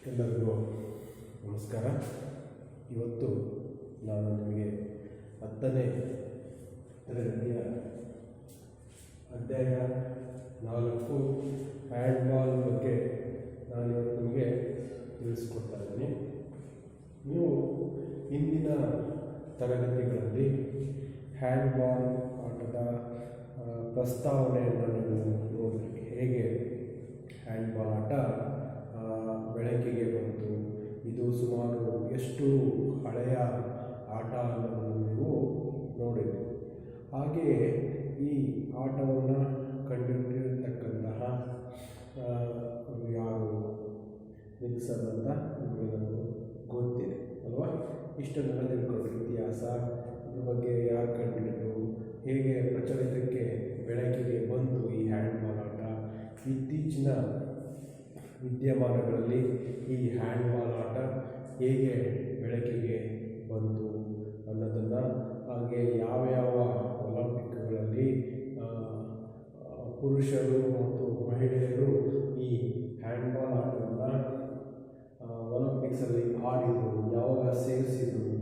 ಎಲ್ಲರಿಗೂ ನಮಸ್ಕಾರ. ಇವತ್ತು ನಾನು ನಿಮಗೆ 10ನೇ ತರಗತಿಯ ಅಧ್ಯಾಯ 4 ಹ್ಯಾಂಡ್ಬಾಲ್ ಬಗ್ಗೆ ನಾನು ಇವತ್ತು ನಿಮಗೆ ತಿಳಿಸ್ಕೊಡ್ತಾ ಇದ್ದೀನಿ. ನೀವು ಇಂದಿನ ತರಗತಿಗಳಲ್ಲಿ ಹ್ಯಾಂಡ್ಬಾಲ್ ಆಟದ ಪ್ರಸ್ತಾವನೆಯನ್ನು ನೀವು ನೋಡಿರಿ. ಹೇಗೆ ಹ್ಯಾಂಡ್ಬಾಲ್ ಆಟ ಬೆಳಕಿಗೆ ಬಂತು, ಇದು ಸುಮಾರು ಎಷ್ಟು ಹಳೆಯ ಆಟ ಅನ್ನೋದನ್ನು ನೀವು ನೋಡಿರಿ. ಹಾಗೆಯೇ ಈ ಆಟವನ್ನು ಕಂಡುಹಿಡಿದಿರ್ತಕ್ಕಂತಹ ಯಾರು ನಿಲ್ಸನ್ ಅಂತ ನಿಮಗೆಲ್ಲರಿಗೂ ಗೊತ್ತಿದೆ ಅಲ್ವಾ? ಇಷ್ಟನ್ನೆಲ್ಲ ತಿಳ್ಕೊಂಡ್ರೆ ಇತಿಹಾಸ, ಇದ್ರ ಬಗ್ಗೆ ಯಾರು ಕಂಡುಹಿಡಿದ್ರು, ಹೇಗೆ ಪ್ರಚಲಿತಕ್ಕೆ ಬೆಳಕಿಗೆ ಬಂತು ಈ ಹ್ಯಾಂಡ್ಬಾಲ್ ಆಟ, ಇತ್ತೀಚಿನ ವಿದ್ಯಮಾನಗಳಲ್ಲಿ ಈ ಹ್ಯಾಂಡ್ಬಾಲ್ ಆಟ ಹೇಗೆ ಬೆಳಕಿಗೆ ಬಂತು ಅನ್ನೋದನ್ನು, ಹಾಗೆ ಯಾವ್ಯಾವ ಒಲಿಂಪಿಕ್ಗಳಲ್ಲಿ ಪುರುಷರು ಮತ್ತು ಮಹಿಳೆಯರು ಈ ಹ್ಯಾಂಡ್ಬಾಲ್ ಆಟವನ್ನು ಒಲಿಂಪಿಕ್ಸಲ್ಲಿ ಆಡಿದರು, ಯಾವಾಗ ಸೇರಿಸಿದರು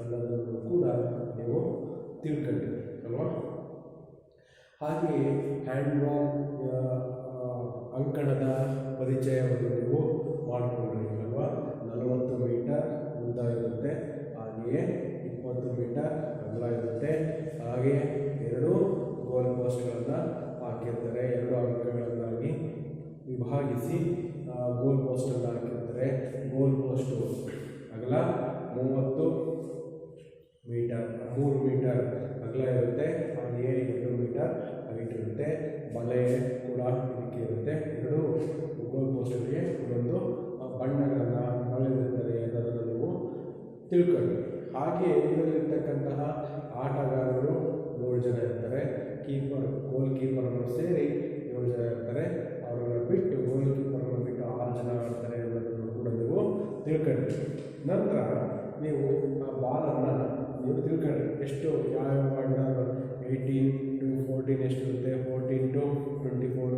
ಅನ್ನೋದನ್ನು ಕೂಡ ನೀವು ತಿಳ್ಕೊಂಡಿರಿ ಅಲ್ವಾ? ಹಾಗೆಯೇ ಹ್ಯಾಂಡ್ಬಾಲ್ ಅಂಕಣದ ಪರಿಚಯವನ್ನು ನೀವು ಮಾಡಿಕೊಂಡ್ರಿ ಅಲ್ವಾ? 40 ಮೀಟರ್ ಉದ್ದ ಇರುತ್ತೆ, ಹಾಗೆಯೇ 20 ಮೀಟರ್ ಅಗಲ ಇರುತ್ತೆ, ಹಾಗೆಯೇ 2 ಗೋಲ್ ಪೋಸ್ಟ್ಗಳನ್ನು ಹಾಕಿರ್ತಾರೆ. 2 ಅಂಕಗಳನ್ನಾಗಿ ವಿಭಾಗಿಸಿ ಗೋಲ್ ಪೋಸ್ಟನ್ನು ಹಾಕಿರ್ತಾರೆ. ಗೋಲ್ ಪೋಸ್ಟು ಅಗಲ 30 ಮೀಟರ್, 3 ಮೀಟರ್ ಅಗಲ ಇರುತ್ತೆ, ಹಾಗೆಯೇ 2 ಮೀಟರ್ ಹೈಟ್ ಇರುತ್ತೆ. ಬಲೆ ಕೂಡ ಇದಕ್ಕೆ ಇರುತ್ತೆ. 2 ಗೋಲ್ ಪೋಸ್ಟ್ಗಳಿಗೆ ಒಂದೊಂದು ಬಣ್ಣಗಳನ್ನು ಹೊಳೆದಿರ್ತಾರೆ ಅನ್ನೋದನ್ನು ನೀವು ತಿಳ್ಕೊಳ್ಳಿ. ಹಾಗೆ ಇದರಲ್ಲಿರ್ತಕ್ಕಂತಹ ಆಟಗಾರರು 7 ಜನ ಇರ್ತಾರೆ. ಗೋಲ್ ಕೀಪರನ್ನು ಸೇರಿ 7 ಜನ ಇರ್ತಾರೆ. ಅವರನ್ನು ಬಿಟ್ಟು ಗೋಲ್ ಕೀಪರನ್ನು ಬಿಟ್ಟು 6 ಜನ ಆಡ್ತಾರೆ ಅನ್ನೋದನ್ನು ಕೂಡ ನೀವು ತಿಳ್ಕೊಳ್ಳಿ. ನಂತರ ನೀವು ಆ ಬಾಲನ್ನು ನೀವು ತಿಳ್ಕೊಳ್ಳಿ, ಎಷ್ಟು ಯಾವ ಬಣ್ಣ 18 to 14 ಎಷ್ಟಿರುತ್ತೆ, 14 to 24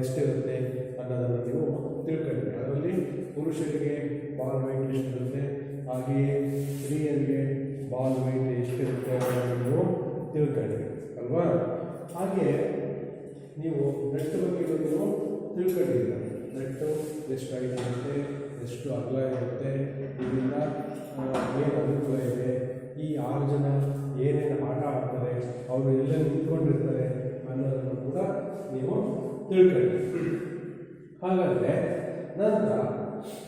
ಎಷ್ಟಿರುತ್ತೆ ಅನ್ನೋದನ್ನು ನೀವು ತಿಳ್ಕೊಳ್ಳಿ. ಅದರಲ್ಲಿ ಪುರುಷರಿಗೆ ಬಾಲ್ ವೆಯ್ಟ್ ಎಷ್ಟಿರುತ್ತೆ, ಹಾಗೆಯೇ ಸ್ತ್ರೀಯರಿಗೆ ಬಾಲ್ ವೆಯ್ಟ್ ಎಷ್ಟಿರುತ್ತೆ ಅನ್ನೋದನ್ನು ನೀವು ತಿಳ್ಕೊಳ್ಳಿ ಅಲ್ವಾ? ಹಾಗೆ ನೀವು ನೆಟ್ ಬಗ್ಗೆ ನೀವು ತಿಳ್ಕೊಂಡಿದ್ದೀರ. ನೆಟ್ಟು ಎಷ್ಟು ಹೈಟ್ ಇರುತ್ತೆ, ಎಷ್ಟು ಅಗಲ ಇರುತ್ತೆ, ಇದರಿಂದ ಏನು ಅನುಕೂಲ ಇದೆ, ಈ 6 ಜನ ಏನೇನು ಆಟ ಆಡ್ತಾರೆ, ಅವರು ಎಲ್ಲ ನಿಂತ್ಕೊಂಡಿರ್ತಾರೆ ಅನ್ನೋದನ್ನು ಕೂಡ ನೀವು ತಿಳ್ಕೊಳ್ಳಿ. ಹಾಗಾದರೆ ನಂತರ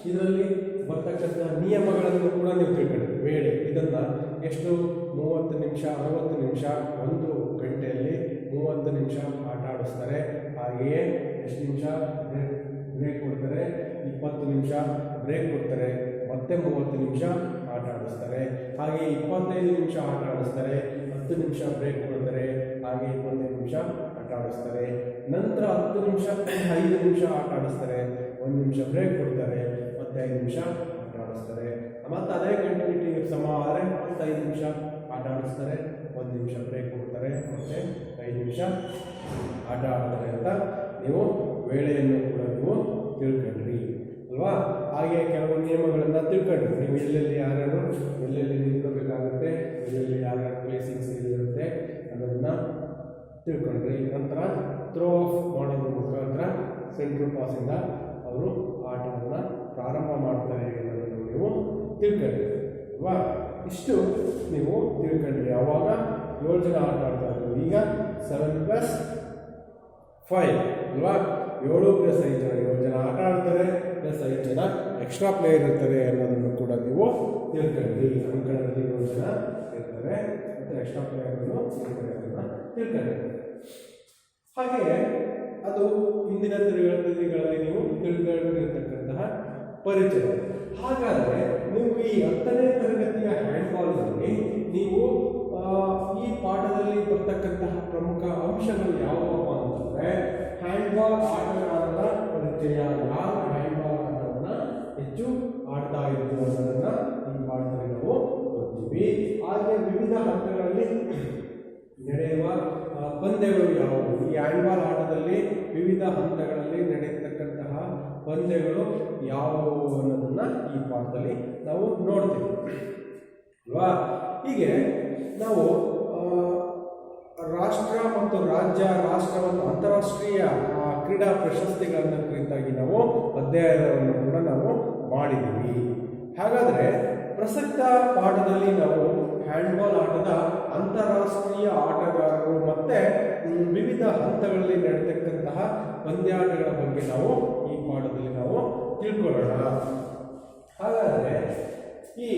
ಇದರಲ್ಲಿ ಬರ್ತಕ್ಕಂಥ ನಿಯಮಗಳನ್ನು ಕೂಡ ನೀವು ತಿಳ್ಕೊಳ್ಳಿ. ವೇಳೆ ಇದನ್ನು ಎಷ್ಟು 30 ನಿಮಿಷ 60 ನಿಮಿಷ 1 ಗಂಟೆಯಲ್ಲಿ 30 ನಿಮಿಷ ಆಟ ಆಡಿಸ್ತಾರೆ. ಹಾಗೆಯೇ ಎಷ್ಟು ನಿಮಿಷ ಬ್ರೇಕ್ ಕೊಡ್ತಾರೆ, 20 ನಿಮಿಷ ಬ್ರೇಕ್ ಕೊಡ್ತಾರೆ, ಮತ್ತೆ 30 ನಿಮಿಷ ಆಟ ಆಡಿಸ್ತಾರೆ. ಹಾಗೆ 25 ನಿಮಿಷ ಆಟ ಆಡಿಸ್ತಾರೆ, 10 ನಿಮಿಷ ಬ್ರೇಕ್ ಕೊಡ್ತಾರೆ, ಹಾಗೆ 25 ನಿಮಿಷ ಆಟ ಆಡಿಸ್ತಾರೆ. ನಂತರ 10 ನಿಮಿಷ 5 ನಿಮಿಷ ಆಟ ಆಡಿಸ್ತಾರೆ, 1 ನಿಮಿಷ ಬ್ರೇಕ್ ಕೊಡ್ತಾರೆ, ಮತ್ತೆ 5 ನಿಮಿಷ ಆಟ ಆಡಿಸ್ತಾರೆ. ಮತ್ತು ಅದೇ ಕಂಟಿನ್ಯೂಟಿ ಸಮ ಆದರೆ 5 ನಿಮಿಷ ಆಟ ಆಡಿಸ್ತಾರೆ, 1 ನಿಮಿಷ ಬ್ರೇಕ್ ಕೊಡ್ತಾರೆ, ಮತ್ತೆ 5 ನಿಮಿಷ ಆಟ ಆಡ್ತಾರೆ ಅಂತ ನೀವು ವೇಳೆಯನ್ನು ಕೂಡ ನೀವು ತಿಳ್ಕೊಂಡ್ರಿ ಅಲ್ವಾ? ಹಾಗೆ ಕೆಲವು ನಿಯಮಗಳನ್ನು ತಿಳ್ಕೊಂಡ್ರಿ. ನೀವು ಎಲ್ಲೆಲ್ಲಿ ಯಾರ್ಯಾರು ಎಲ್ಲೆಲ್ಲಿ ನಿಂತ್ಕೋಬೇಕಾಗುತ್ತೆ, ಎಲ್ಲೆಲ್ಲಿ ಯಾರ್ಯಾರು ಪ್ಲೇಸಿಂಗ್ಸ್ ಇರುತ್ತೆ ಅನ್ನೋದನ್ನು ತಿಳ್ಕೊಂಡ್ರಿ. ನಂತರ ಥ್ರೋ ಆಫ್ ಮಾಡೋದ್ರ ಮುಖಾಂತರ ಸೆಂಟ್ರ್ ಪಾಸಿಂದ ಅವರು ಆಟವನ್ನು ಪ್ರಾರಂಭ ಮಾಡ್ತಾರೆ ಅನ್ನೋದನ್ನು ನೀವು ತಿಳ್ಕೊಂಡ್ರಿ ಅಲ್ವಾ? ಇಷ್ಟು ನೀವು ತಿಳ್ಕೊಂಡ್ರಿ. ಆವಾಗ 7 ಜನ ಆಟ ಆಡ್ತಾ ಇದ್ರು, ಈಗ 7+5 ಅಲ್ವಾ? 7+5 ಜನ, 7 ಜನ ಆಟ ಆಡ್ತಾರೆ, +5 ಜನ ಎಕ್ಸ್ಟ್ರಾ ಪ್ಲೇಯರ್ ಇರ್ತಾರೆ ಅನ್ನೋದನ್ನು ಕೂಡ ನೀವು ತಿಳ್ಕೊಂಡ್ರಿ. ಅಂಕಣದಲ್ಲಿ 7 ಜನ ಇರ್ತಾರೆ ಮತ್ತು ಎಕ್ಸ್ಟ್ರಾ ಪ್ಲೇಯರ್ಗಳು ಇರ್ತಾರೆ ಅನ್ನೋದನ್ನು ತಿಳ್ಕೊಂಡ್ರಿ. ಹಾಗೆಯೇ ಅದು ಹಿಂದಿನ ತರಗತಿಗಳಲ್ಲಿ ನೀವು ತಿಳ್ಕೊಂಡಿರ್ತಕ್ಕಂತಹ ಪರಿಚಯ. ಹಾಗಾದರೆ ನೀವು ಈ 10ನೇ ತರಗತಿಯ ಹ್ಯಾಂಡ್ಬಾಲ್ನಲ್ಲಿ ನೀವು ಈ ಪಾಠದಲ್ಲಿ ಬರ್ತಕ್ಕಂತಹ ಪ್ರಮುಖ ಅಂಶಗಳು ಯಾವುವಪ್ಪ ಅಂತಂದರೆ, ಹ್ಯಾಂಡ್ಬಾಲ್ ಆಟಗಾರರ ಪರಿಚಯ, ಯಾರು ಹ್ಯಾಂಡ್ಬಾಲ್ ಆಟವನ್ನು ಹೆಚ್ಚು ಆಡ್ತಾ ಇದ್ರು ಅನ್ನೋದನ್ನು ಈ ಪಾಠದಲ್ಲಿ ನಾವು ಓದ್ತೀವಿ. ಹಾಗೆ ವಿವಿಧ ಹಂತಗಳಲ್ಲಿ ನಡೆಯುವ ಪಂದ್ಯಗಳು ಯಾವುವು, ಈ ಹ್ಯಾಂಡ್ಬಾಲ್ ಆಟದಲ್ಲಿ ವಿವಿಧ ಹಂತಗಳಲ್ಲಿ ನಡೆಯತಕ್ಕಂತಹ ಪಂದ್ಯಗಳು ಯಾವುವು ಅನ್ನೋದನ್ನು ಈ ಪಾಠದಲ್ಲಿ ನಾವು ನೋಡ್ತೀವಿ ಅಲ್ವಾ. ಹೀಗೆ ನಾವು ರಾಷ್ಟ್ರ ಮತ್ತು ರಾಜ್ಯ, ರಾಷ್ಟ್ರ ಮತ್ತು ಅಂತಾರಾಷ್ಟ್ರೀಯ ಕ್ರೀಡಾ ಪ್ರಶಸ್ತಿಗಳನ್ನು ಕುರಿತಾಗಿ ನಾವು ಅಧ್ಯಯನವನ್ನು ಕೂಡ ನಾವು ಮಾಡಿದ್ದೀವಿ. ಹಾಗಾದರೆ ಪ್ರಸಕ್ತ ಪಾಠದಲ್ಲಿ ನಾವು ಹ್ಯಾಂಡ್ಬಾಲ್ ಆಟದ ಅಂತಾರಾಷ್ಟ್ರೀಯ ಆಟಗಾರರು ಮತ್ತು ವಿವಿಧ ಹಂತಗಳಲ್ಲಿ ನಡೆಯತಕ್ಕಂತಹ ಪಂದ್ಯಾಟಗಳ ಬಗ್ಗೆ ನಾವು ಈ ಪಾಠದಲ್ಲಿ ನಾವು ತಿಳ್ಕೊಳ್ಳೋಣ. ಹಾಗಾದರೆ ಈ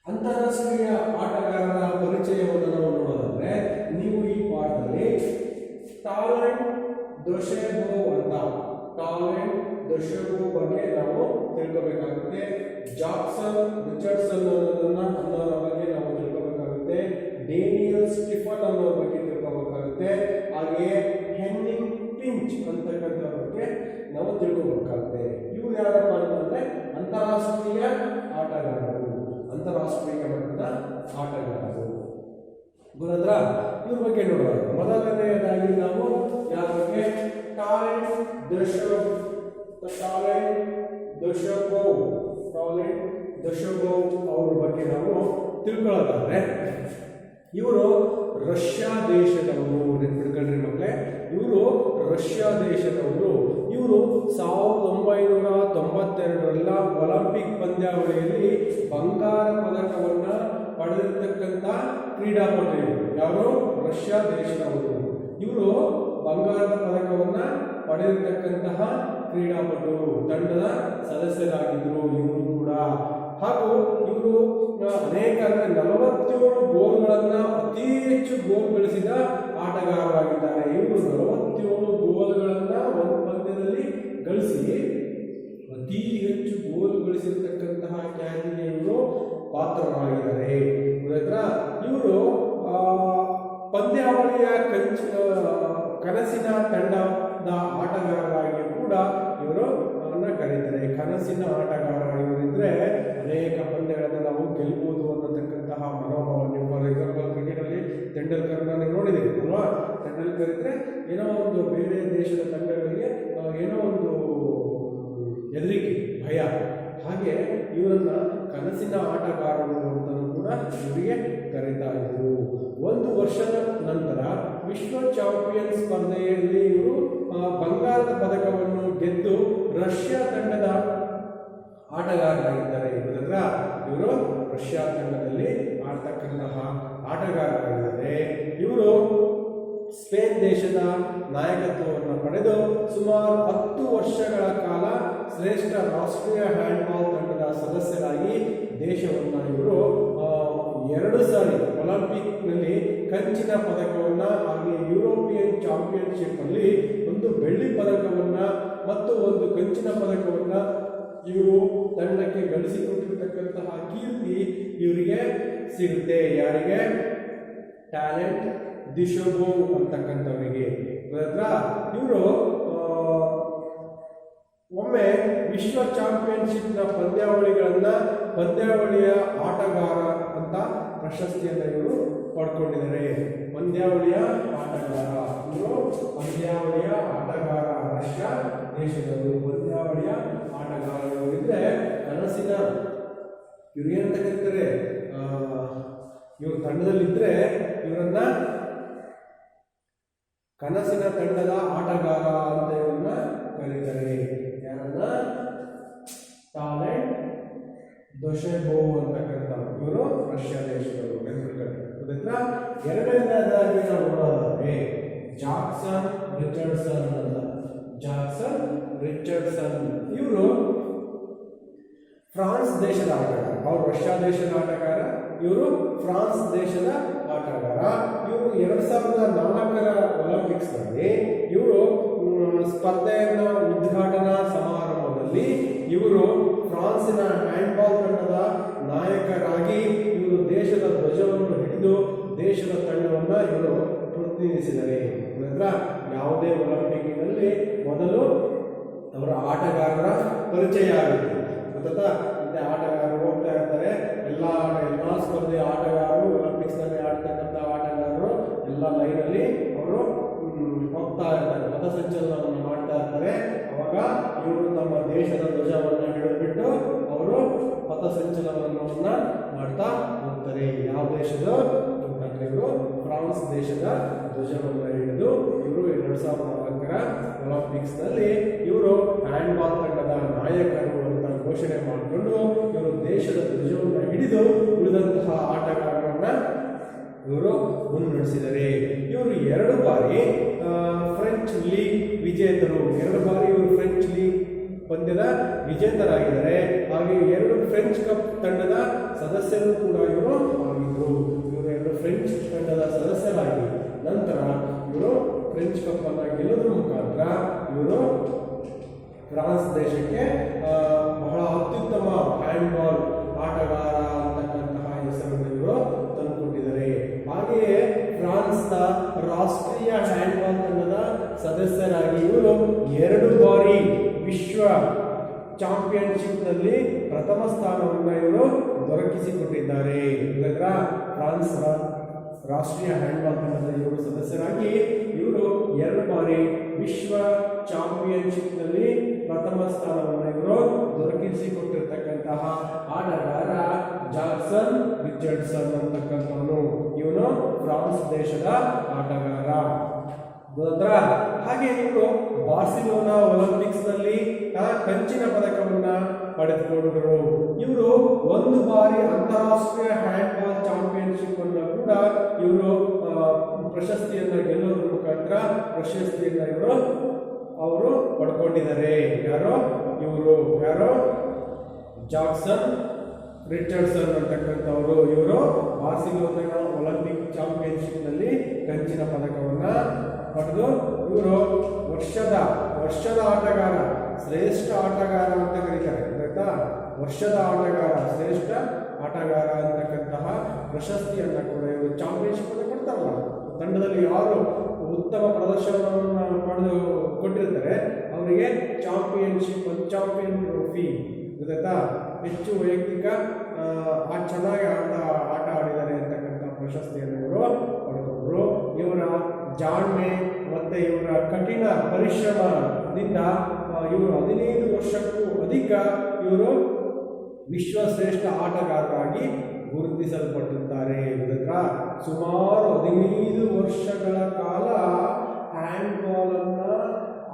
ಅಂತಾರಾಷ್ಟ್ರೀಯ ಆಟಗಾರರ ಪರಿಚಯವನ್ನು ನಾವು ನೋಡೋದಾದ್ರೆ, ನೀವು ಈ ಪಾಠದಲ್ಲಿ ಟಾಲೆಂಟ್ ದೊಶೆಬೋ ಅಂತ ಟಾಲೆಂಟ್ ದೊಶೆಬೋ ಬಗ್ಗೆ ನಾವು ತಿಳ್ಕೋಬೇಕಾಗುತ್ತೆ. ಜಾಕ್ಸನ್ ರಿಚರ್ಡ್ಸನ್ ಅನ್ನೋರ ಬಗ್ಗೆ ನಾವು ತಿಳ್ಕೋಬೇಕಾಗುತ್ತೆ. ಡೇನಿಯಲ್ ಸ್ಟಿಫನ್ ಅನ್ನೋರ ಬಗ್ಗೆ ತಿಳ್ಕೋಬೇಕಾಗುತ್ತೆ. ಹಾಗೆಯೇ ಹೆನ್ನಿಂಗ್ ಪಿಂಚ್ ಅಂತಕ್ಕಂಥವ್ರ ಬಗ್ಗೆ ನಾವು ತಿಳ್ಕೋಬೇಕಾಗುತ್ತೆ. ಇವ್ರು ಯಾರಪ್ಪ ಅಂತಂದ್ರೆ ಅಂತಾರಾಷ್ಟ್ರೀಯ ಆಟಗಾರರು, ಅಂತಾರಾಷ್ಟ್ರೀಯ ಮಟ್ಟದ ಆಟಗಾರರು. ಗೊತ್ತಾದ್ರ? ಇವ್ರ ಬಗ್ಗೆ ನೋಡೋಣ. ಮೊದಲನೆಯದಾಗಿ ನಾವು ಯಾರ ಬಗ್ಗೆ? ಟಾಲೆಂಟ್ ದೊಶೆಬೋ ಅವ್ರ ಬಗ್ಗೆ ನಾವು ತಿಳ್ಕೊಳ್ಳೋದಾದ್ರೆ, ಇವರು ರಷ್ಯಾ ದೇಶದವರು. ನೆನ್ಪಿಟ್ಕೊಳ್ರಿ ಮಕ್ಕಳೇ, ಇವರು ರಷ್ಯಾ ದೇಶದವರು. ಇವರು 1992 ಒಲಿಂಪಿಕ್ ಪಂದ್ಯಾವಳಿಯಲ್ಲಿ ಬಂಗಾರ ಪದಕವನ್ನ ಪಡೆದಿರ್ತಕ್ಕಂಥ ಕ್ರೀಡಾಪಟು ಇವರು. ಯಾರು? ರಷ್ಯಾ ದೇಶದವರು. ಇವರು ಬಂಗಾರದ ಪದಕವನ್ನ ಪಡೆದಿರ್ತಕ್ಕಂತಹ ಕ್ರೀಡಾಪಟು, ತಂಡದ ಸದಸ್ಯರಾಗಿದ್ದರು ಇವರು ಕೂಡ. ಹಾಗೂ ಇವರು ಅನೇಕ 47 ಗೋಲ್ಗಳನ್ನ, ಅತಿ ಹೆಚ್ಚು ಗೋಲ್ ಗಳಿಸಿದ ಆಟಗಾರರಾಗಿದ್ದಾರೆ. ಇವರು 47 ಗೋಲ್ಗಳನ್ನ ಒಂದು ಪಂದ್ಯದಲ್ಲಿ ಗಳಿಸಿ ಅತಿ ಹೆಚ್ಚು ಗೋಲ್ ಗಳಿಸಿರ್ತಕ್ಕಂತಹ ಖ್ಯಾತಿಗೆ ಇವರು ಪಾತ್ರರಾಗಿದ್ದಾರೆ. ಇವರು ಪಂದ್ಯಾವಳಿಯ ಕನಸಿನ ತಂಡದ ಆಟಗಾರರಾಗಿ ಕೂಡ ಇವರು ಕರೀತಾರೆ. ಕನಸಿನ ಆಟಗಾರ ಇವರಿದ್ರೆ ಅನೇಕ ಪಂದ್ಯಗಳನ್ನು ನಾವು ಗೆಲ್ಬಹುದು ಅನ್ನತಕ್ಕಂತಹ ಮನೋಭಾವ. ನೀವು ಫಾರ್ ಎಕ್ಸಾಂಪಲ್ ಕ್ರಿಕೆಟಲ್ಲಿ ತೆಂಡೂಲ್ಕರ್ನ ನೀವು ನೋಡಿದ್ದೀರಿ ಅಲ್ವಾ? ತೆಂಡೂಲ್ಕರ್ ಇದ್ರೆ ಏನೋ ಒಂದು ಬೇರೆ ದೇಶದ ತಂಡಗಳಿಗೆ ಏನೋ ಒಂದು ಹೆದರಿಕೆ, ಭಯ. ಹಾಗೆ ಇವರನ್ನ ಕನಸಿನ ಆಟಗಾರರು ಅಂತಲೂ ಕೂಡ ಇವರಿಗೆ ಕರೀತಾ ಇದ್ರು. 1 ವರ್ಷದ ನಂತರ ವಿಶ್ವ ಚಾಂಪಿಯನ್ ಸ್ಪರ್ಧೆಯಲ್ಲಿ ಇವರು ಬಂಗಾರದ ಪದಕವನ್ನು ಗೆದ್ದು ರಷ್ಯಾ ತಂಡದ ಆಟಗಾರರಾಗಿದ್ದಾರೆ. ಇವರು ರಷ್ಯಾ ತಂಡದಲ್ಲಿ ಆಡ್ತಕ್ಕಂತಹ ಆಟಗಾರರಾಗಿದ್ದಾರೆ. ಇವರು ಸ್ಪೇನ್ ದೇಶದ ನಾಯಕತ್ವವನ್ನು ಪಡೆದು ಸುಮಾರು 10 ವರ್ಷಗಳ ಕಾಲ ಶ್ರೇಷ್ಠ ರಾಷ್ಟ್ರೀಯ ಹ್ಯಾಂಡ್ಬಾಲ್ ತಂಡದ ಸದಸ್ಯರಾಗಿ ದೇಶವನ್ನು ಇವರು 2 ಸಾರಿ ಒಲಿಂಪಿಕ್ನಲ್ಲಿ ಕಂಚಿನ ಪದಕವನ್ನು, ಹಾಗೆ ಯುರೋಪಿಯನ್ ಚಾಂಪಿಯನ್ಶಿಪ್ ಅಲ್ಲಿ 1 ಬೆಳ್ಳಿ ಪದಕವನ್ನು ಮತ್ತು 1 ಕಂಚಿನ ಪದಕವನ್ನು ಇವರು ತಂಡಕ್ಕೆ ಗಳಿಸಿಕೊಟ್ಟಿರ್ತಕ್ಕಂತಹ ಕೀರ್ತಿ ಇವರಿಗೆ ಸಿಗುತ್ತೆ. ಯಾರಿಗೆ? ಟಾಲೆಂಟ್ ದೊಶೆಬೋ ಅಂತಕ್ಕಂಥವರಿಗೆ. ಇವರು ಒಮ್ಮೆ ವಿಶ್ವ ಚಾಂಪಿಯನ್ಶಿಪ್ನ ಪಂದ್ಯಾವಳಿಯ ಆಟಗಾರ ಅಂತ ಪ್ರಶಸ್ತಿಯನ್ನು ಇವರು ಪಡ್ಕೊಂಡಿದ್ದಾರೆ. ಪಂದ್ಯಾವಳಿಯ ಆಟಗಾರ ಇವರು, ಪಂದ್ಯಾವಳಿಯ ಆಟಗಾರ ರಷ್ಯಾ ದೇಶದವರು. ಪಂದ್ಯಾವಳಿಯ ಆಟಗಾರರು ಇದ್ರೆ ಕನಸಿನ ಇವ್ರು ಏನಂತ ಕರೀತಾರೆ? ಇವರು ತಂಡದಲ್ಲಿದ್ದರೆ ಇವರನ್ನ ಕನಸಿನ ತಂಡದ ಆಟಗಾರ ಅಂತ ಇವರನ್ನ ಕರೀತಾರೆ. ಯಾರನ್ನ? ಟಾಲೆಂಟ್ ದೊಶೆಬೋ ಅಂತಕ್ಕಂಥ ಇವರು ರಷ್ಯಾ ದೇಶದವರು. ಎರಡನೇದಾಗಿ ನಾವು ನೋಡೋದಾದ್ರೆ ಜಾಕ್ಸನ್ ರಿಚರ್ಡ್ಸನ್ ಅಂತ. ಜಾಕ್ಸನ್ ರಿಚರ್ಡ್ಸನ್ ಇವರು ಫ್ರಾನ್ಸ್ ದೇಶದ ಆಟಗಾರ. ಅವರು ರಷ್ಯಾ ದೇಶದ ಆಟಗಾರ, ಇವರು ಫ್ರಾನ್ಸ್ ದೇಶದ ಆಟಗಾರ. ಇವರು 2004 ಒಲಿಂಪಿಕ್ಸ್ನಲ್ಲಿ ಇವರು ಸ್ಪರ್ಧೆಯನ್ನು ಉದ್ಘಾಟನಾ ಸಮಾರಂಭದಲ್ಲಿ ಇವರು ಫ್ರಾನ್ಸಿನ ಹ್ಯಾಂಡ್ಬಾಲ್ ತಂಡದ ನಾಯಕರಾಗಿ ಇವರು ದೇಶದ ಧ್ವಜವನ್ನು ಹಿಡಿದು ದೇಶದ ತಂಡವನ್ನು ಇವರು ಪ್ರತಿನಿಧಿಸಿದ್ದಾರೆ. ಯಾವುದೇ ಒಲಿಂಪಿಕ್ನಲ್ಲಿ ಮೊದಲು ಅವರ ಆಟಗಾರರ ಪರಿಚಯ ಆಗುತ್ತೆ. ಗೊತ್ತಾ? ಇಂಥ ಆಟಗಾರರು ಹೋಗ್ತಾ ಇರ್ತಾರೆ. ಎಲ್ಲ ಸ್ಪರ್ಧೆಯ ಆಟಗಾರರು, ಒಲಿಂಪಿಕ್ಸ್ನಲ್ಲಿ ಆಡ್ತಕ್ಕಂಥ ಆಟಗಾರರು ಹೋಗ್ತಾ ಇರ್ತಾರೆ, ಪಥಸಂಚಲನವನ್ನು ಮಾಡ್ತಾ ಇರ್ತಾರೆ. ಅವಾಗ ಇವರು ತಮ್ಮ ದೇಶದ ಧ್ವಜವನ್ನು ಹಿಡಿದುಬಿಟ್ಟು ಅವರು ಪಥಸಂಚಲನವನ್ನ ಮಾಡ್ತಾ ಹೋಗ್ತಾರೆ. ಯಾವ ದೇಶದ ಅಂತಂದ್ರೆ ಇವರು ಫ್ರಾನ್ಸ್ ದೇಶದ ಧ್ವಜವನ್ನು ಹಿಡಿದು ಇವರು 2004ರ ಒಲಿಂಪಿಕ್ಸ್ ನಲ್ಲಿ ಇವರು ಹ್ಯಾಂಡ್ಬಾಲ್ ತಂಡದ ನಾಯಕರು ಅಂತ ಘೋಷಣೆ ಮಾಡಿಕೊಂಡು ಇವರು ದೇಶದ ಧ್ವಜವನ್ನು ಹಿಡಿದು ಉಳಿದಂತಹ ಆಟಗಾರರನ್ನ ಇವರು ಮುನ್ನಡೆಸಿದ್ದಾರೆ. ಇವರು 2 ಬಾರಿ ಫ್ರೆಂಚ್ ಲೀಗ್ ವಿಜೇತರು, 2 ಬಾರಿ ಇವರು ಫ್ರೆಂಚ್ ಲೀಗ್ ಪಂದ್ಯದ ವಿಜೇತರಾಗಿದ್ದಾರೆ. ಹಾಗೆ 2 ಫ್ರೆಂಚ್ ಕಪ್ ತಂಡದ ಸದಸ್ಯರು ಕೂಡ ಇವರು ಆಗಿದ್ರು. ಇವರು 2 ಫ್ರೆಂಚ್ ತಂಡದ ಸದಸ್ಯರಾಗಿ ನಂತರ ಇವರು ಫ್ರೆಂಚ್ ಕಪ್ ಅನ್ನು ಗೆಲ್ಲೋದ್ರ ಮುಖಾಂತರ ಇವರು ಫ್ರಾನ್ಸ್ ದೇಶಕ್ಕೆ ಬಹಳ ಅತ್ಯುತ್ತಮ ಹ್ಯಾಂಡ್ಬಾಲ್ ಆಟಗಾರ ಅಂತಕ್ಕಂತಹ ಹೆಸರನ್ನು ಇವರು ತಂದುಕೊಟ್ಟಿದ್ದಾರೆ. ಹಾಗೆಯೇ ಫ್ರಾನ್ಸ್ನ ರಾಷ್ಟ್ರೀಯ ಹ್ಯಾಂಡ್ಬಾಲ್ ತಂಡದ ಸದಸ್ಯರಾಗಿ ಇವರು 2 ಬಾರಿ ವಿಶ್ವ ಚಾಂಪಿಯನ್ಶಿಪ್ನಲ್ಲಿ ಪ್ರಥಮ ಸ್ಥಾನವನ್ನು ಇವರು ದೊರಕಿಸಿಕೊಟ್ಟಿದ್ದಾರೆ. ಫ್ರಾನ್ಸ್ ರಾಷ್ಟ್ರೀಯ ಹ್ಯಾಂಡ್ಬಾಲ್ ತಂಡದ ಇವರು ಸದಸ್ಯರಾಗಿ ಇವರು 2 ಬಾರಿ ವಿಶ್ವ ಚಾಂಪಿಯನ್ಶಿಪ್ನಲ್ಲಿ ಪ್ರಥಮ ಸ್ಥಾನವನ್ನು ಇವರು ದೊರಕಿಸಿಕೊಟ್ಟಿರ್ತಕ್ಕಂತಹ ಆಟಗಾರ ಜಾಕ್ಸನ್ ರಿಚರ್ಡ್ಸನ್ ಅಂತಕ್ಕಂಥವನು. ಇವನು ಫ್ರಾನ್ಸ್ ದೇಶದ ಆಟಗಾರ. ಹಾಗೆ ಇವರು ಬಾರ್ಸಿಲೋನಾ ಒಲಿಂಪಿಕ್ಸ್ ನಲ್ಲಿ ಕಂಚಿನ ಪದಕವನ್ನ ಪಡೆದುಕೊಂಡರು. ಇವರು 1 ಬಾರಿ ಅಂತಾರಾಷ್ಟ್ರೀಯ ಹ್ಯಾಂಡ್ಬಾಲ್ ಚಾಂಪಿಯನ್ಶಿಪ್ ಅನ್ನು ಕೂಡ ಇವರು ಪ್ರಶಸ್ತಿಯನ್ನು ಗೆಲ್ಲೋದ್ರ ಮುಖಾಂತರ ಪ್ರಶಸ್ತಿಯನ್ನು ಅವರು ಪಡ್ಕೊಂಡಿದ್ದಾರೆ. ಯಾರೋ ಜಾಕ್ಸನ್ ರಿಚರ್ಡ್ಸನ್ ಅಂತಕ್ಕಂಥವರು. ಇವರು ಬಾರ್ಸಿಲೋನಾ ಒಲಿಂಪಿಕ್ ಚಾಂಪಿಯನ್ಶಿಪ್ ನಲ್ಲಿ ಕಂಚಿನ ಪದಕವನ್ನ ಪಡೆದು ಇವರು ವರ್ಷದ ಆಟಗಾರ, ಶ್ರೇಷ್ಠ ಆಟಗಾರ ಅಂತ ಕರೀತಾರೆ. ಆಯ್ತಾ, ವರ್ಷದ ಆಟಗಾರ, ಶ್ರೇಷ್ಠ ಆಟಗಾರ ಅಂತಕ್ಕಂತಹ ಪ್ರಶಸ್ತಿಯನ್ನು ಕೂಡ ಇವರು ಚಾಂಪಿಯನ್ಶಿಪ್ ಅನ್ನು ಕೊಡ್ತಾರಲ್ಲ, ತಂಡದಲ್ಲಿ ಯಾರು ಉತ್ತಮ ಪ್ರದರ್ಶನವನ್ನು ಕೊಟ್ಟಿರ್ತಾರೆ ಅವರಿಗೆ ಚಾಂಪಿಯನ್ ಟ್ರೋಫಿ ಗೊತ್ತಾ, ಹೆಚ್ಚು ವೈಯಕ್ತಿಕ ಚೆನ್ನಾಗಿ ಆಟ ಆಡಿದ್ದಾರೆ ಅಂತಕ್ಕಂಥ ಪ್ರಶಸ್ತಿಯನ್ನು ಇವರು ಪಡೆದುಕೊಂಡರು. ಇವರ ಜಾಣ್ಮೆ ಮತ್ತೆ ಇವರ ಕಠಿಣ ಪರಿಶ್ರಮದಿಂದ ಇವರು 15 ವರ್ಷಕ್ಕೂ ಅಧಿಕ ಇವರು ವಿಶ್ವಶ್ರೇಷ್ಠ ಆಟಗಾರರಾಗಿ ಗುರುತಿಸಲ್ಪಟ್ಟಿದ್ದಾರೆ. ಸುಮಾರು 15 ವರ್ಷಗಳ ಕಾಲ ಹ್ಯಾಂಡ್ಬಾಲ್ ಅನ್ನ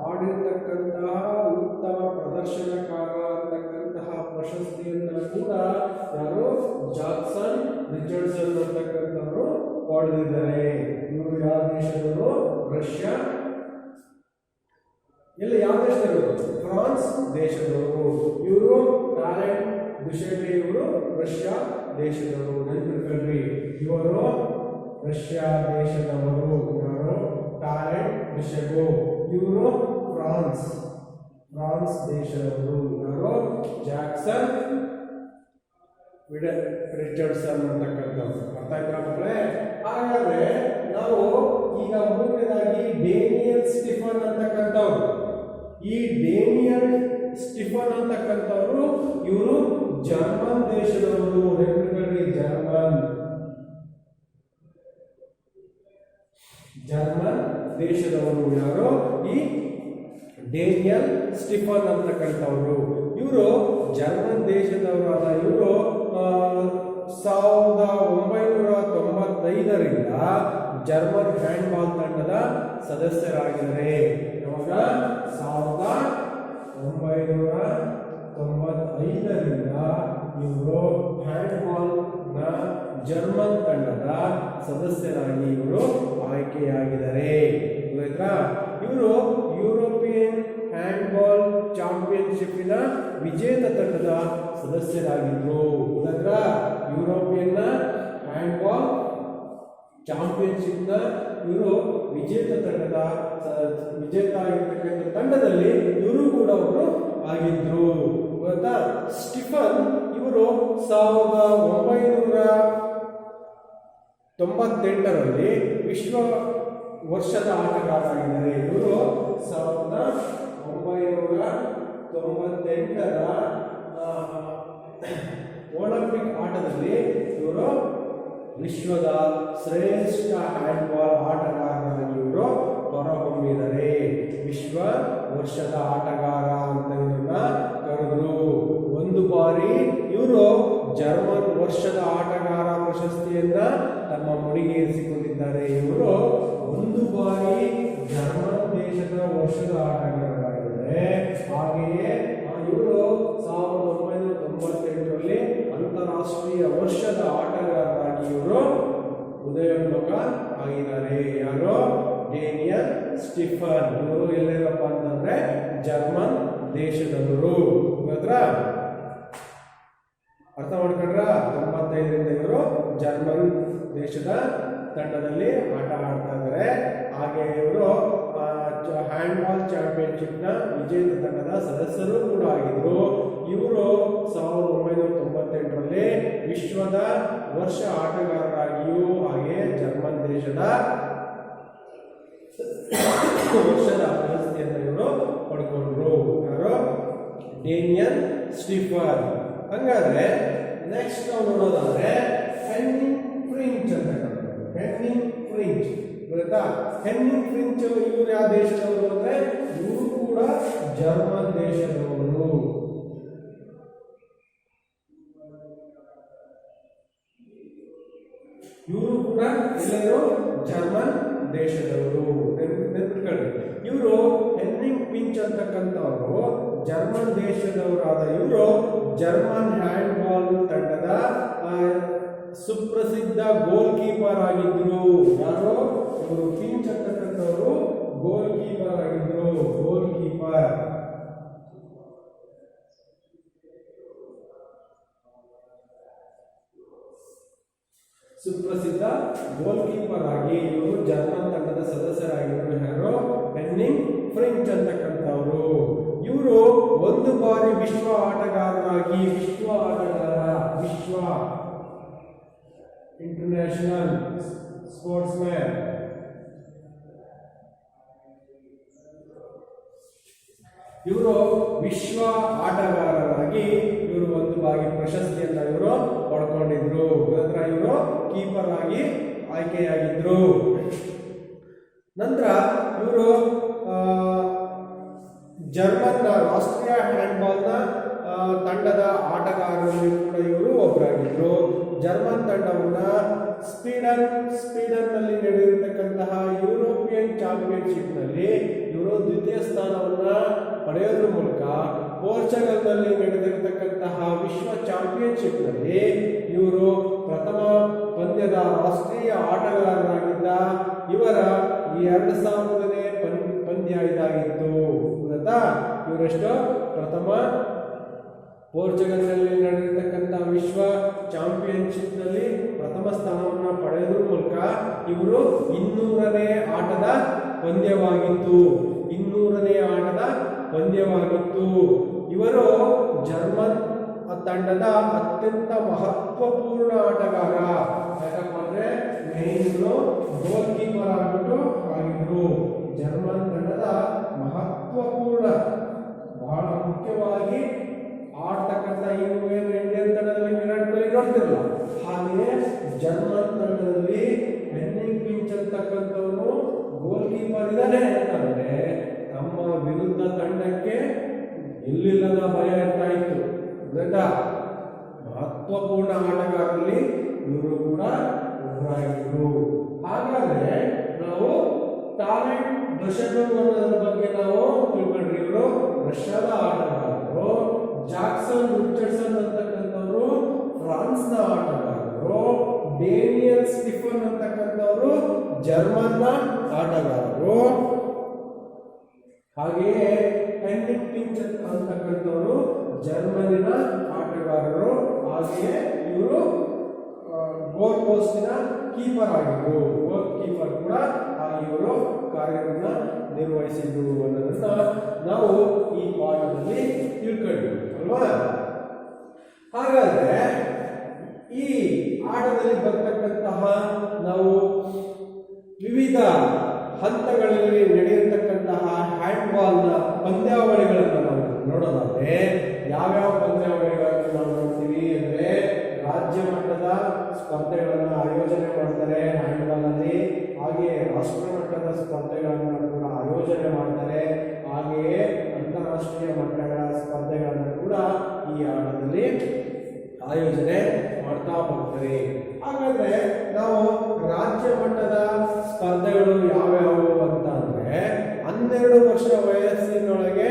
ಆಡಿರ್ತಕ್ಕಂತಹ ಉತ್ತಮ ಪ್ರದರ್ಶನಕಾರ ಅಂತಕ್ಕಂತಹ ಪ್ರಶಸ್ತಿಯನ್ನು ಕೂಡ ಯಾರು ಜಾಕ್ಸನ್ ರಿಚರ್ಡ್ಸನ್ ಅಂತಕ್ಕಂಥವರು ಪಡೆದಿದ್ದಾರೆ. ಇವರು ಯಾವ ದೇಶದವರು? ರಷ್ಯಾ. ಯಾವ ದೇಶದವರು? ಫ್ರಾನ್ಸ್ ದೇಶದವರು. ಇವರು ಟ್ಯಾಲೆಂಟ್ ದುಶೆಬೆ, ಇವರು ರಷ್ಯಾ ದೇಶದವರು. ನೆನಪಿಟ್ಕೊಳ್ರಿ, ಇವರು ರಷ್ಯಾ ದೇಶದವರು. ಯಾರು? Talant Dujshebaev. ಇವರು ಫ್ರಾನ್ಸ್ ದೇಶದವರು. ಯಾರು? ಜಾಕ್ಸನ್ ರಿಚರ್ಡ್ಸನ್ ಅಂತಕ್ಕಂಥವ್ರು. ಅರ್ಥ ಆಯ್ತಾ ಮಕ್ಕಳೇ? ಹಾಗಾದ್ರೆ ನಾವು ಈಗ ಮೂರನೇದಾಗಿ ಡೇನಿಯಲ್ ಸ್ಟಿಫನ್ ಅಂತಕ್ಕಂಥವ್ರು. ಈ ಡೇನಿಯಲ್ ಸ್ಟಿಫನ್ ಅಂತಕ್ಕಂಥವ್ರು ಇವರು ಜರ್ಮನ್ ದೇಶದವರು. ಜರ್ಮನ್ ದೇಶದವರು. ಯಾರು? ಈ ಡೇನಿಯಲ್ ಸ್ಟಿಫನ್ ಅಂತಕ್ಕಂಥವ್ರು. ಇವರು ಜರ್ಮನ್ ದೇಶದವರಾದ ಇವರು 1995ರಿಂದ ಜರ್ಮನ್ ಹ್ಯಾಂಡ್ಬಾಲ್ ತಂಡದ ಸದಸ್ಯರಾಗಿದ್ದಾರೆ. ಯಾವಾಗ? 1995ರಿಂದ ಇವರು ಹ್ಯಾಂಡ್ಬಾಲ್ ನ ಜರ್ಮನ್ ತಂಡದ ಸದಸ್ಯರಾಗಿ ಇವರು ಆಯ್ಕೆಯಾಗಿದ್ದಾರೆ. ಇವರು ಯುರೋಪಿಯನ್ ಹ್ಯಾಂಡ್ಬಾಲ್ ಚಾಂಪಿಯನ್ಶಿಪ್ನ ವಿಜೇತ ತಂಡದ ಸದಸ್ಯರಾಗಿದ್ದರು. ಯುರೋಪಿಯನ್ ಹ್ಯಾಂಡ್ಬಾಲ್ ಚಾಂಪಿಯನ್ಶಿಪ್ನ ಇವರು ವಿಜೇತ ಆಗಿರ್ತಕ್ಕಂಥ ತಂಡದಲ್ಲಿ ಇವರು ಕೂಡ ಒಬ್ಬರು ಆಗಿದ್ರು. ಗೊತ್ತಾ? ಸ್ಟಿಫನ್ ಇವರು 1998ರಲ್ಲಿ ವಿಶ್ವ ವರ್ಷದ ಆಟಗಾರರಾಗಿದ್ದಾರೆ. ಇವರು 1998ರ ಒಲಿಂಪಿಕ್ ಆಟದಲ್ಲಿ ಇವರು ವಿಶ್ವದ ಶ್ರೇಷ್ಠ ಹ್ಯಾಂಡ್ಬಾಲ್ ಆಟಗಾರರಾಗಿ ಇವರು ಹೊರಹೊಮ್ಮಿದ್ದಾರೆ. ವಿಶ್ವ ವರ್ಷದ ಆಟಗಾರ ಅಂತ ಇವರನ್ನ ಕರೆದ್ರು. ಒಂದು ಬಾರಿ ಇವರು ಜರ್ಮನ್ ವರ್ಷದ ಆಟಗಾರ ಪ್ರಶಸ್ತಿಯನ್ನ ತಮ್ಮ ಮುಡಿಗೇರಿಸಿಕೊಂಡಿದ್ದಾರೆ. ಇವರು ಒಂದು ಬಾರಿ ಜರ್ಮನ್ ದೇಶದ ವರ್ಷದ ಆಟಗಾರರಾಗಿದ್ದಾರೆ. ಹಾಗೆಯೇ ಇವರು 1998ರಲ್ಲಿ ಅಂತಾರಾಷ್ಟ್ರೀಯ ವರ್ಷದ ಆಟಗಾರರಾಗಿ ಇವರು ಉದಯೋನ್ಮುಖ ಆಗಿದ್ದಾರೆ. ಯಾರು? Daniel Stephen. ಇವರು ಎಲ್ಲಿರಪ್ಪ ಅಂತಂದ್ರೆ ಜರ್ಮನ್ ದೇಶದವರು. ಅರ್ಥ ಮಾಡ್ಕೊಂಡ್ರ? 95ರಿಂದ ಇವರು ಜರ್ಮನ್ ದೇಶದ ತಂಡದಲ್ಲಿ ಆಟ ಆಡ್ತಾ ಇದ್ದಾರೆ. ಹಾಗೆ ಇವರು ಹ್ಯಾಂಡ್ಬಾಲ್ ಚಾಂಪಿಯನ್ಶಿಪ್ ನ ವಿಜೇತ ತಂಡದ ಸದಸ್ಯರು ಕೂಡ ಆಗಿದ್ರು. ಇವರು 1998ರಲ್ಲಿ ವಿಶ್ವದ ವರ್ಷ ಆಟಗಾರರಾಗಿಯೂ ಹಾಗೆ ಜರ್ಮನ್ ದೇಶದ ವರ್ಷದ ಪ್ರಶಸ್ತಿಯನ್ನು ಇವರು ಪಡ್ಕೊಂಡ್ರು. ಯಾರು? Daniel Stephen. ಹಂಗಾದ್ರೆ ನೆಕ್ಸ್ಟ್ ನಾವು ನೋಡೋದಾದ್ರೆ ಹೆನ್ನಿಂಗ್ ಫ್ರಿಂಚ್ ಅಂತ ಕರೀತಾರೆ. ಹೆನ್ನಿಂಗ್ ಫ್ರಿಂಚ್ ಗೊತ್ತಾ? ಹೆನ್ನಿಂಗ್ ಫ್ರಿಂಚ್ ಇವರು ಯಾವ ದೇಶದವರು ಅಂದ್ರೆ ಇವರು ಕೂಡ ಜರ್ಮನ್ ದೇಶದವರು. ಇವರು ಕೂಡ ಎಲ್ಲರೂ ಜರ್ಮನ್ ದೇಶದವರು. ನೆನಪಿಟ್ಕೊಳ್ಳಿ. ಇವರು ಹೆನ್ನಿಂಗ್ ಫಿಂಚ್ ಅಂತಕ್ಕಂಥವರು ಜರ್ಮನ್ ದೇಶದವರಾದ ಇವರು ಜರ್ಮನ್ ಹ್ಯಾಂಡ್ಬಾಲ್ ತಂಡದ ಸುಪ್ರಸಿದ್ಧ ಗೋಲ್ ಕೀಪರ್ ಆಗಿದ್ರು. ಯಾರು? ಇವರು ಫಿಂಚ್ ಅಂತಕ್ಕಂಥವರು ಗೋಲ್ ಕೀಪರ್ ಆಗಿದ್ರು. Goal keeper. ಸುಪ್ರಸಿದ್ಧ ಗೋಲ್ ಕೀಪರ್ ಆಗಿ ಇವರು ಜರ್ಮನ್ ತಂಡದ ಸದಸ್ಯರಾಗಿದ್ರು. ಯಾರು? ಹೆನ್ನಿಂಗ್ ಫ್ರಿಂಚ್ ಅಂತಕ್ಕಂಥವರು. ಇವರು ಒಂದು ಬಾರಿ ವಿಶ್ವ ಆಟಗಾರರಾಗಿ ವಿಶ್ವ ಇಂಟರ್ನ್ಯಾಷನಲ್ ಸ್ಪೋರ್ಟ್ಸ್ ಮ್ಯಾನ್ ಇವರು ವಿಶ್ವ ಆಟಗಾರರಾಗಿ ಇವರು ಒಂದು ಬಾರಿ ಪ್ರಶಸ್ತಿಯನ್ನ ಇವರು ಪಡ್ಕೊಂಡಿದ್ರು. ನಂತರ ಇವರು ಕೀಪರ್ ಆಗಿ ಆಯ್ಕೆಯಾಗಿದ್ರು. ನಂತರ ಇವರು ಜರ್ಮನ್ ರಾಷ್ಟ್ರೀಯ ಹ್ಯಾಂಡ್ಬಾಲ್ನ ತಂಡದ ಆಟಗಾರರಲ್ಲಿ ಕೂಡ ಇವರು ಒಬ್ಬರಾಗಿದ್ರು. ಜರ್ಮನ್ ತಂಡವನ್ನ ಸ್ಪೀಡನ್ನಲ್ಲಿ ನಡೆದಿರತಕ್ಕಂತಹ ಯುರೋಪಿಯನ್ ಚಾಂಪಿಯನ್ಶಿಪ್ ನಲ್ಲಿ ಇವರು ದ್ವಿತೀಯ ಸ್ಥಾನವನ್ನ ಪಡೆಯೋದ್ರ ಮೂಲಕ ಪೋರ್ಚುಗಲ್ನಲ್ಲಿ ನಡೆದಿರತಕ್ಕಂತಹ ವಿಶ್ವ ಚಾಂಪಿಯನ್ಶಿಪ್ ನಲ್ಲಿ ಇವರು ಪ್ರಥಮ ಪಂದ್ಯದ ರಾಷ್ಟ್ರೀಯ ಆಟಗಾರರಾಗಿದ್ದ. ಇವರ ಈ 2000ನೇ ಪಂದ್ಯ ಇದಾಗಿತ್ತು. ಗೊತ್ತಾ? ಇವರೆಷ್ಟು ಪ್ರಥಮ ಪೋರ್ಚುಗಲ್ನಲ್ಲಿ ನಡೆದಿರ್ತಕ್ಕಂಥ ವಿಶ್ವ ಚಾಂಪಿಯನ್ಶಿಪ್ ನಲ್ಲಿ ಪ್ರಥಮ ಸ್ಥಾನವನ್ನು ಪಡೆಯೋದ್ರ ಮೂಲಕ ಇವರು 200ನೇ ಆಟದ ಪಂದ್ಯವಾಗಿತ್ತು. 200ನೇ ಆಟದ ಪಂದ್ಯವಾಗಿತ್ತು. ಇವರು ಜರ್ಮನ್ ತಂಡದ ಅತ್ಯಂತ ಮಹತ್ವಪೂರ್ಣ ಆಟಗಾರ. ಯಾಕಪ್ಪ ಅಂದ್ರೆ ಮೇನ್ ಗೋಲ್ ಕೀಪರ್ ಆಗಿಬಿಟ್ಟು ಆಗಿದ್ರು. ಜರ್ಮನ್ ತಂಡದ ಮಹತ್ವಪೂರ್ಣ ಬಹಳ ಮುಖ್ಯವಾಗಿ ಆಡ್ತಕ್ಕಂಥ ಇಂಡಿಯನ್ ತಂಡದಲ್ಲಿ ವಿರಾಟ್ ಕೊಹ್ಲಿ ನೋಡ್ತಿರಲ್ಲ, ಹಾಗೆಯೇ ಜರ್ಮನ್ ತಂಡದಲ್ಲಿ ಹೆನ್ನಿಂಗ್ ಫಿಂಚ್ ಅಂತಕ್ಕಂಥವನು ಗೋಲ್ ಕೀಪರ್ ಇದ್ದಾನೆ ಅಂತಂದ್ರೆ ತಮ್ಮ ವಿರುದ್ಧ ತಂಡಕ್ಕೆ ಎಲ್ಲಿಲ್ಲದ ಭಯ ಇರ್ತಾ ಇತ್ತು. ಗೊತ್ತಾ? ಮಹತ್ವಪೂರ್ಣ ಆಟಗಾರರಲ್ಲಿ ಇವರು ಕೂಡ ಒಬ್ಬರಾಗಿದ್ರು. ಹಾಗಾದ್ರೆ ನಾವು ಟ್ಯಾಲೆಂಟ್ ದಶಕದ ಬಗ್ಗೆ ನಾವು ತಿಳ್ಕೊಂಡ್ರಿ. ಇವರು ರಷ್ಯಾದ ಆಟಗಾರರು. ಜಾಕ್ಸನ್ ರಿಚರ್ಡ್ಸನ್ ಅಂತಕ್ಕಂಥವರು ಫ್ರಾನ್ಸ್ನ ಆಟಗಾರರು. ಡೇನಿಯಲ್ ಸ್ಟಿಫನ್ ಅಂತಕ್ಕಂಥವರು ಜರ್ಮನ್ನ ಆಟಗಾರರು. ಹಾಗೆಯೇ ಹೆನ್ನಿಂಗ್ ಫಿಂಚ್ ಅಂತಕ್ಕಂಥವರು ಜರ್ಮನಿನ ಆಟಗಾರರು. ಹಾಗೆಯೇ ಇವರು ಗೋಲ್ ಪೋಸ್ಟಿನ ಕೀಪರ್ ಆಗಿದ್ರು. ಗೋಲ್ ಕೀಪರ್ ಕೂಡ ಇವರು ಕಾರ್ಯವನ್ನು ನಿರ್ವಹಿಸಿದ್ರು ಅನ್ನೋದನ್ನ ನಾವು ಈ ಪಾಠದಲ್ಲಿ ತಿಳ್ಕೊಂಡಿದ್ವಿ ಅಲ್ವಾ? ಹಾಗಾದ್ರೆ ಈ ಆಟದಲ್ಲಿ ಬರ್ತಕ್ಕಂತಹ ನಾವು ವಿವಿಧ ಹಂತಗಳಲ್ಲಿ ನಡೆಯತಕ್ಕಂತಹ ಹ್ಯಾಂಡ್ಬಾಲ್ನ ಪಂದ್ಯಾವಳಿಗಳನ್ನು ನಾವು ನೋಡೋದಾದ್ರೆ ಯಾವ್ಯಾವ ಪಂದ್ಯಾವಳಿಗಳನ್ನು ನಾವು ನೋಡ್ತೀವಿ ಅಂದ್ರೆ ರಾಜ್ಯ ಮಟ್ಟದ ಮಟ್ಟದ ಸ್ಪರ್ಧೆಗಳನ್ನು ಆಯೋಜನೆ ಮಾಡ್ತಾರೆ ಹ್ಯಾಂಡ್ಬಾಲಲ್ಲಿ. ಹಾಗೆಯೇ ರಾಷ್ಟ್ರ ಮಟ್ಟದ ಸ್ಪರ್ಧೆಗಳನ್ನು ಕೂಡ ಆಯೋಜನೆ ಮಾಡ್ತಾರೆ. ಹಾಗೆಯೇ ಅಂತಾರಾಷ್ಟ್ರೀಯ ಮಟ್ಟದ ಸ್ಪರ್ಧೆಗಳನ್ನು ಕೂಡ ಈ ಆಟದಲ್ಲಿ ಆಯೋಜನೆ ಮಾಡ್ತಾ ಹೋಗ್ತಾರೆ. ಹಾಗಾದ್ರೆ ನಾವು ರಾಜ್ಯ ಮಟ್ಟದ ಸ್ಪರ್ಧೆಗಳು ಯಾವ್ಯಾವು ಅಂತ ಅಂದ್ರೆ 12 ವರ್ಷ ವಯಸ್ಸಿನೊಳಗೆ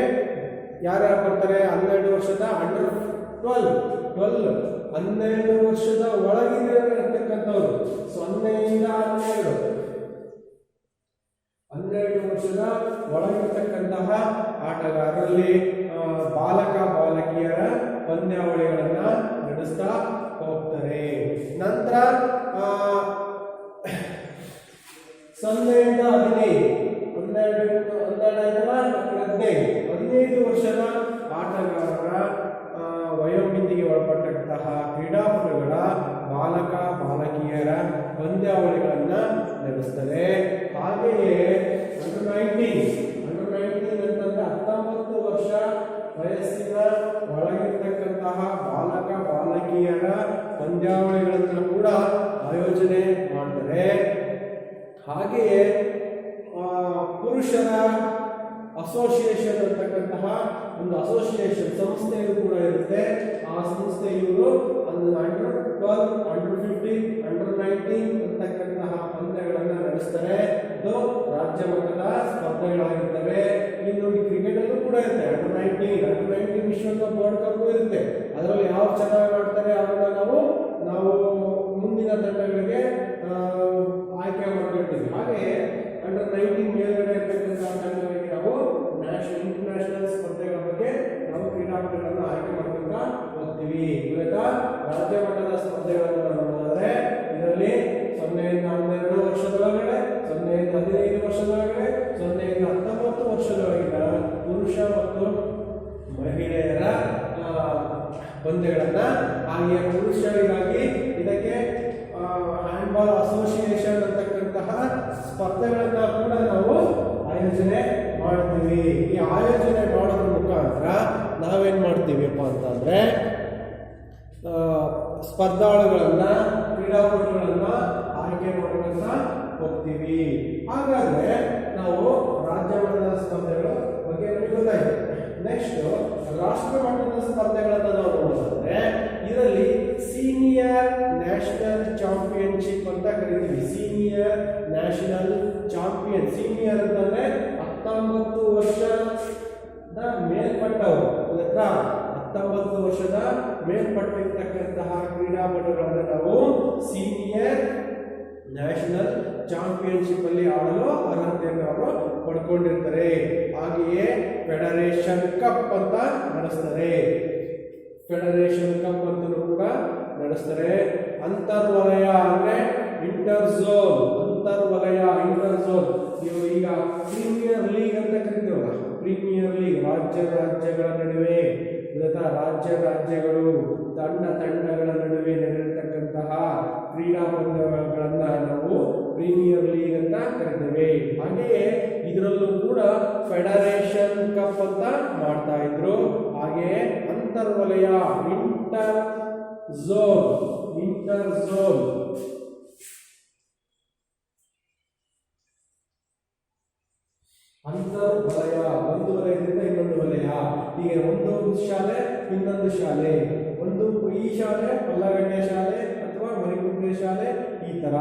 ಯಾರ್ಯಾರು ಬರ್ತಾರೆ? 12 ವರ್ಷದ ಅಂಡರ್ 12 12 ವರ್ಷದ ಒಳಗಿರತಕ್ಕಂಥವ್ರು. 0ಇಂದ 12 ವರ್ಷದ ಒಳಗಿರತಕ್ಕಂತಹ ಆಟಗಾರರಲ್ಲಿ ಬಾಲಕ ಬಾಲಕಿಯರ ಪಂದ್ಯಾವಳಿಗಳನ್ನ ನಡೆಸ್ತಾ ಹೋಗ್ತಾರೆ. ನಂತರ 0ಇಂದ 15 ವರ್ಷದ ಆಟಗಾರರ ವಯೋಮಿತಿಗೆ ಒಳಪಟ್ಟಂತಹ ಕ್ರೀಡಾಪಟುಗಳ ಬಾಲಕ ಬಾಲಕಿಯರ ಪಂದ್ಯಾವಳಿಗಳನ್ನ ನಡೆಸ್ತಾರೆ. ಹಾಗೆಯೇ ಅಂಡರ್ 19 ಅಂತಂದ್ರೆ 19 ವರ್ಷ ವಯಸ್ಸಿನ ಒಳಗಿರ್ತಕ್ಕಂತಹ ಬಾಲಕ ಬಾಲಕಿಯರ ಪಂದ್ಯಾವಳಿಗಳನ್ನು ಕೂಡ ಆಯೋಜನೆ ಮಾಡ್ತಾರೆ. ಹಾಗೆಯೇ ಪುರುಷರ ಅಸೋಸಿಯೇಷನ್ ಅಂತಕ್ಕಂತಹ ಒಂದು ಅಸೋಸಿಯೇಷನ್ ಸಂಸ್ಥೆಯು ಕೂಡ ಇರುತ್ತೆ. ಆ ಸಂಸ್ಥೆಯು ಅಂಡರ್ 12, ಅಂಡರ್ 15, ಅಂಡರ್ 19 ಅಂತಕ್ಕಂತಹ ಪಂದ್ಯಗಳನ್ನು ನಡೆಸ್ತಾರೆ. ಇದು ರಾಜ್ಯ ಮಟ್ಟದ ಸ್ಪರ್ಧೆಗಳಾಗಿರ್ತವೆ. ಇನ್ನು ಕ್ರಿಕೆಟ್ ಅಲ್ಲೂ ಕೂಡ ಇರುತ್ತೆ. ಅಂಡರ್ 19 ವಿಶ್ವಕಪ್ ವರ್ಲ್ಡ್ ಕಪ್ ಇರುತ್ತೆ. ಅದರಲ್ಲಿ ಯಾವ ಚೆನ್ನಾಗಿ ಮಾಡ್ತಾರೆ ಅವನ್ನ ನಾವು ಮುಂದಿನ ತಂಡಗಳಿಗೆ ಆಯ್ಕೆ ಮಾಡ್ಕೊಳ್ತೀವಿ. ಹಾಗೆ ಅಂಡರ್ 19 ಮೇಲ್ಗಡೆ ಇರ್ತಕ್ಕಂತಹ ತಂಡಗಳಿಗೆ ನಾವು ಇಂಟರ್ನ್ಯಾಷನಲ್ ಸ್ಪರ್ಧೆಗಳ ಬಗ್ಗೆ ನಾವು ಕ್ರೀಡಾಪಟುಗಳನ್ನು ಆಯ್ಕೆ ಮಾಡ್ತಾ ಹೋಗ್ತೀವಿ. ಇವತ್ತು ರಾಜ್ಯ ಮಟ್ಟದ ಸ್ಪರ್ಧೆಗಳನ್ನು ನಾವು ನೋಡಿದ್ರೆ ಇದರಲ್ಲಿ 0ಇಂದ 12 ವರ್ಷದೊಳಗಡೆ, 0ಇಂದ 15 ವರ್ಷದೊಳಗಡೆ, 0ಇಂದ 19 ವರ್ಷದೊಳಗಿನ ಪುರುಷ ಮತ್ತು ಮಹಿಳೆಯರ ಪಂದ್ಯಗಳನ್ನ, ಹಾಗೆಯೇ ಪುರುಷರಿಗಾಗಿ ಇದಕ್ಕೆ ಹ್ಯಾಂಡ್ಬಾಲ್ ಅಸೋಸಿಯೇಷನ್ ಅಂತಕ್ಕಂತಹ ಸ್ಪರ್ಧೆಗಳನ್ನ ಕೂಡ ನಾವು ಆಯೋಜನೆ ಮಾಡ್ತೀವಿ. ಈ ಆಯೋಜನೆ ಮಾಡೋದ್ರ ಮುಖಾಂತರ ನಾವೇನ್ ಮಾಡ್ತೀವಿಪ್ಪ ಅಂತಂದ್ರೆ ಸ್ಪರ್ಧಾಳುಗಳನ್ನ ಕ್ರೀಡಾಪಟುಗಳನ್ನ ಆಯ್ಕೆ ಮಾಡ್ಕೊಂತ ಹೋಗ್ತೀವಿ. ಹಾಗಾದ್ರೆ ನಾವು ರಾಜ್ಯ ಮಟ್ಟದ ಸ್ಪರ್ಧೆಗಳ ಬಗ್ಗೆ ನಮಗೆ ಗೊತ್ತಾಯ್ತು. ನೆಕ್ಸ್ಟ್ ರಾಷ್ಟ್ರ ಮಟ್ಟದ ಸ್ಪರ್ಧೆಗಳನ್ನು ನಾವು ನೋಡೋದಾದ್ರೆ ಇದರಲ್ಲಿ ಸೀನಿಯರ್ ನ್ಯಾಷನಲ್ ಚಾಂಪಿಯನ್ಶಿಪ್ ಅಂತ ಕರಿತೀವಿ. ಸೀನಿಯರ್ ನ್ಯಾಷನಲ್ ಚಾಂಪಿಯನ್, ಸೀನಿಯರ್ ಅಂತಂದ್ರೆ 19 ವರ್ಷದ ಮೇಲ್ಪಟ್ಟವರು. 19 ವರ್ಷದ ಮೇಲ್ಪಟ್ಟಿರ್ತಕ್ಕಂತಹ ಕ್ರೀಡಾಪಟುಗಳನ್ನು ನಾವು ಸೀನಿಯರ್ ನ್ಯಾಷನಲ್ ಚಾಂಪಿಯನ್ಶಿಪ್ ಅಲ್ಲಿ ಆಡಲು ಅರ್ಹತೆಯನ್ನು ಅವರು ಪಡ್ಕೊಂಡಿರ್ತಾರೆ. ಹಾಗೆಯೇ ಫೆಡರೇಷನ್ ಕಪ್ ಅಂತ ನಡೆಸ್ತಾರೆ. ಫೆಡರೇಷನ್ ಕಪ್ ಅಂತಲೂ ಕೂಡ ನಡೆಸ್ತಾರೆ. ಅಂತರ್ವಲಯ ಅಂದ್ರೆ ಇಂಟರ್ ಝೋನ್, ಅಂತರ್ವಲಯ ಇಂಟರ್ ಝೋನ್. ನೀವು ಈಗ ಪ್ರೀಮಿಯರ್ ಲೀಗ್ ಅಂತ ಕರಿತೀವಲ್ಲ, ಪ್ರೀಮಿಯರ್ ಲೀಗ್ ರಾಜ್ಯಗಳ ನಡುವೆ ರಾಜ್ಯಗಳು ತಂಡಗಳ ನಡುವೆ ನಡೆಯತಕ್ಕಂತಹ ಕ್ರೀಡಾ ಪಂದ್ಯಗಳನ್ನ ನಾವು ಪ್ರೀಮಿಯರ್ ಲೀಗ್ ಅಂತ ಕರಿತೇವೆ. ಹಾಗೆಯೇ ಇದರಲ್ಲೂ ಕೂಡ ಫೆಡರೇಷನ್ ಕಪ್ ಅಂತ ಮಾಡ್ತಾ ಇದ್ರು. ಹಾಗೆಯೇ ಅಂತರ್ವಲಯ ಇಂಟರ್ ಝೋನ್ ಅಂತರ್ವಲಯ, ಒಂದು ವಲಯದಿಂದ ಇನ್ನೊಂದು ವಲಯ. ಈಗ ಒಂದು ಶಾಲೆ ಇನ್ನೊಂದು ಶಾಲೆ, ಈ ಶಾಲೆ ಪಲ್ಲಗಟ್ಟೆ ಶಾಲೆ ಅಥವಾ ಮರಿಕುಂಟೆ ಶಾಲೆ, ಈ ತರ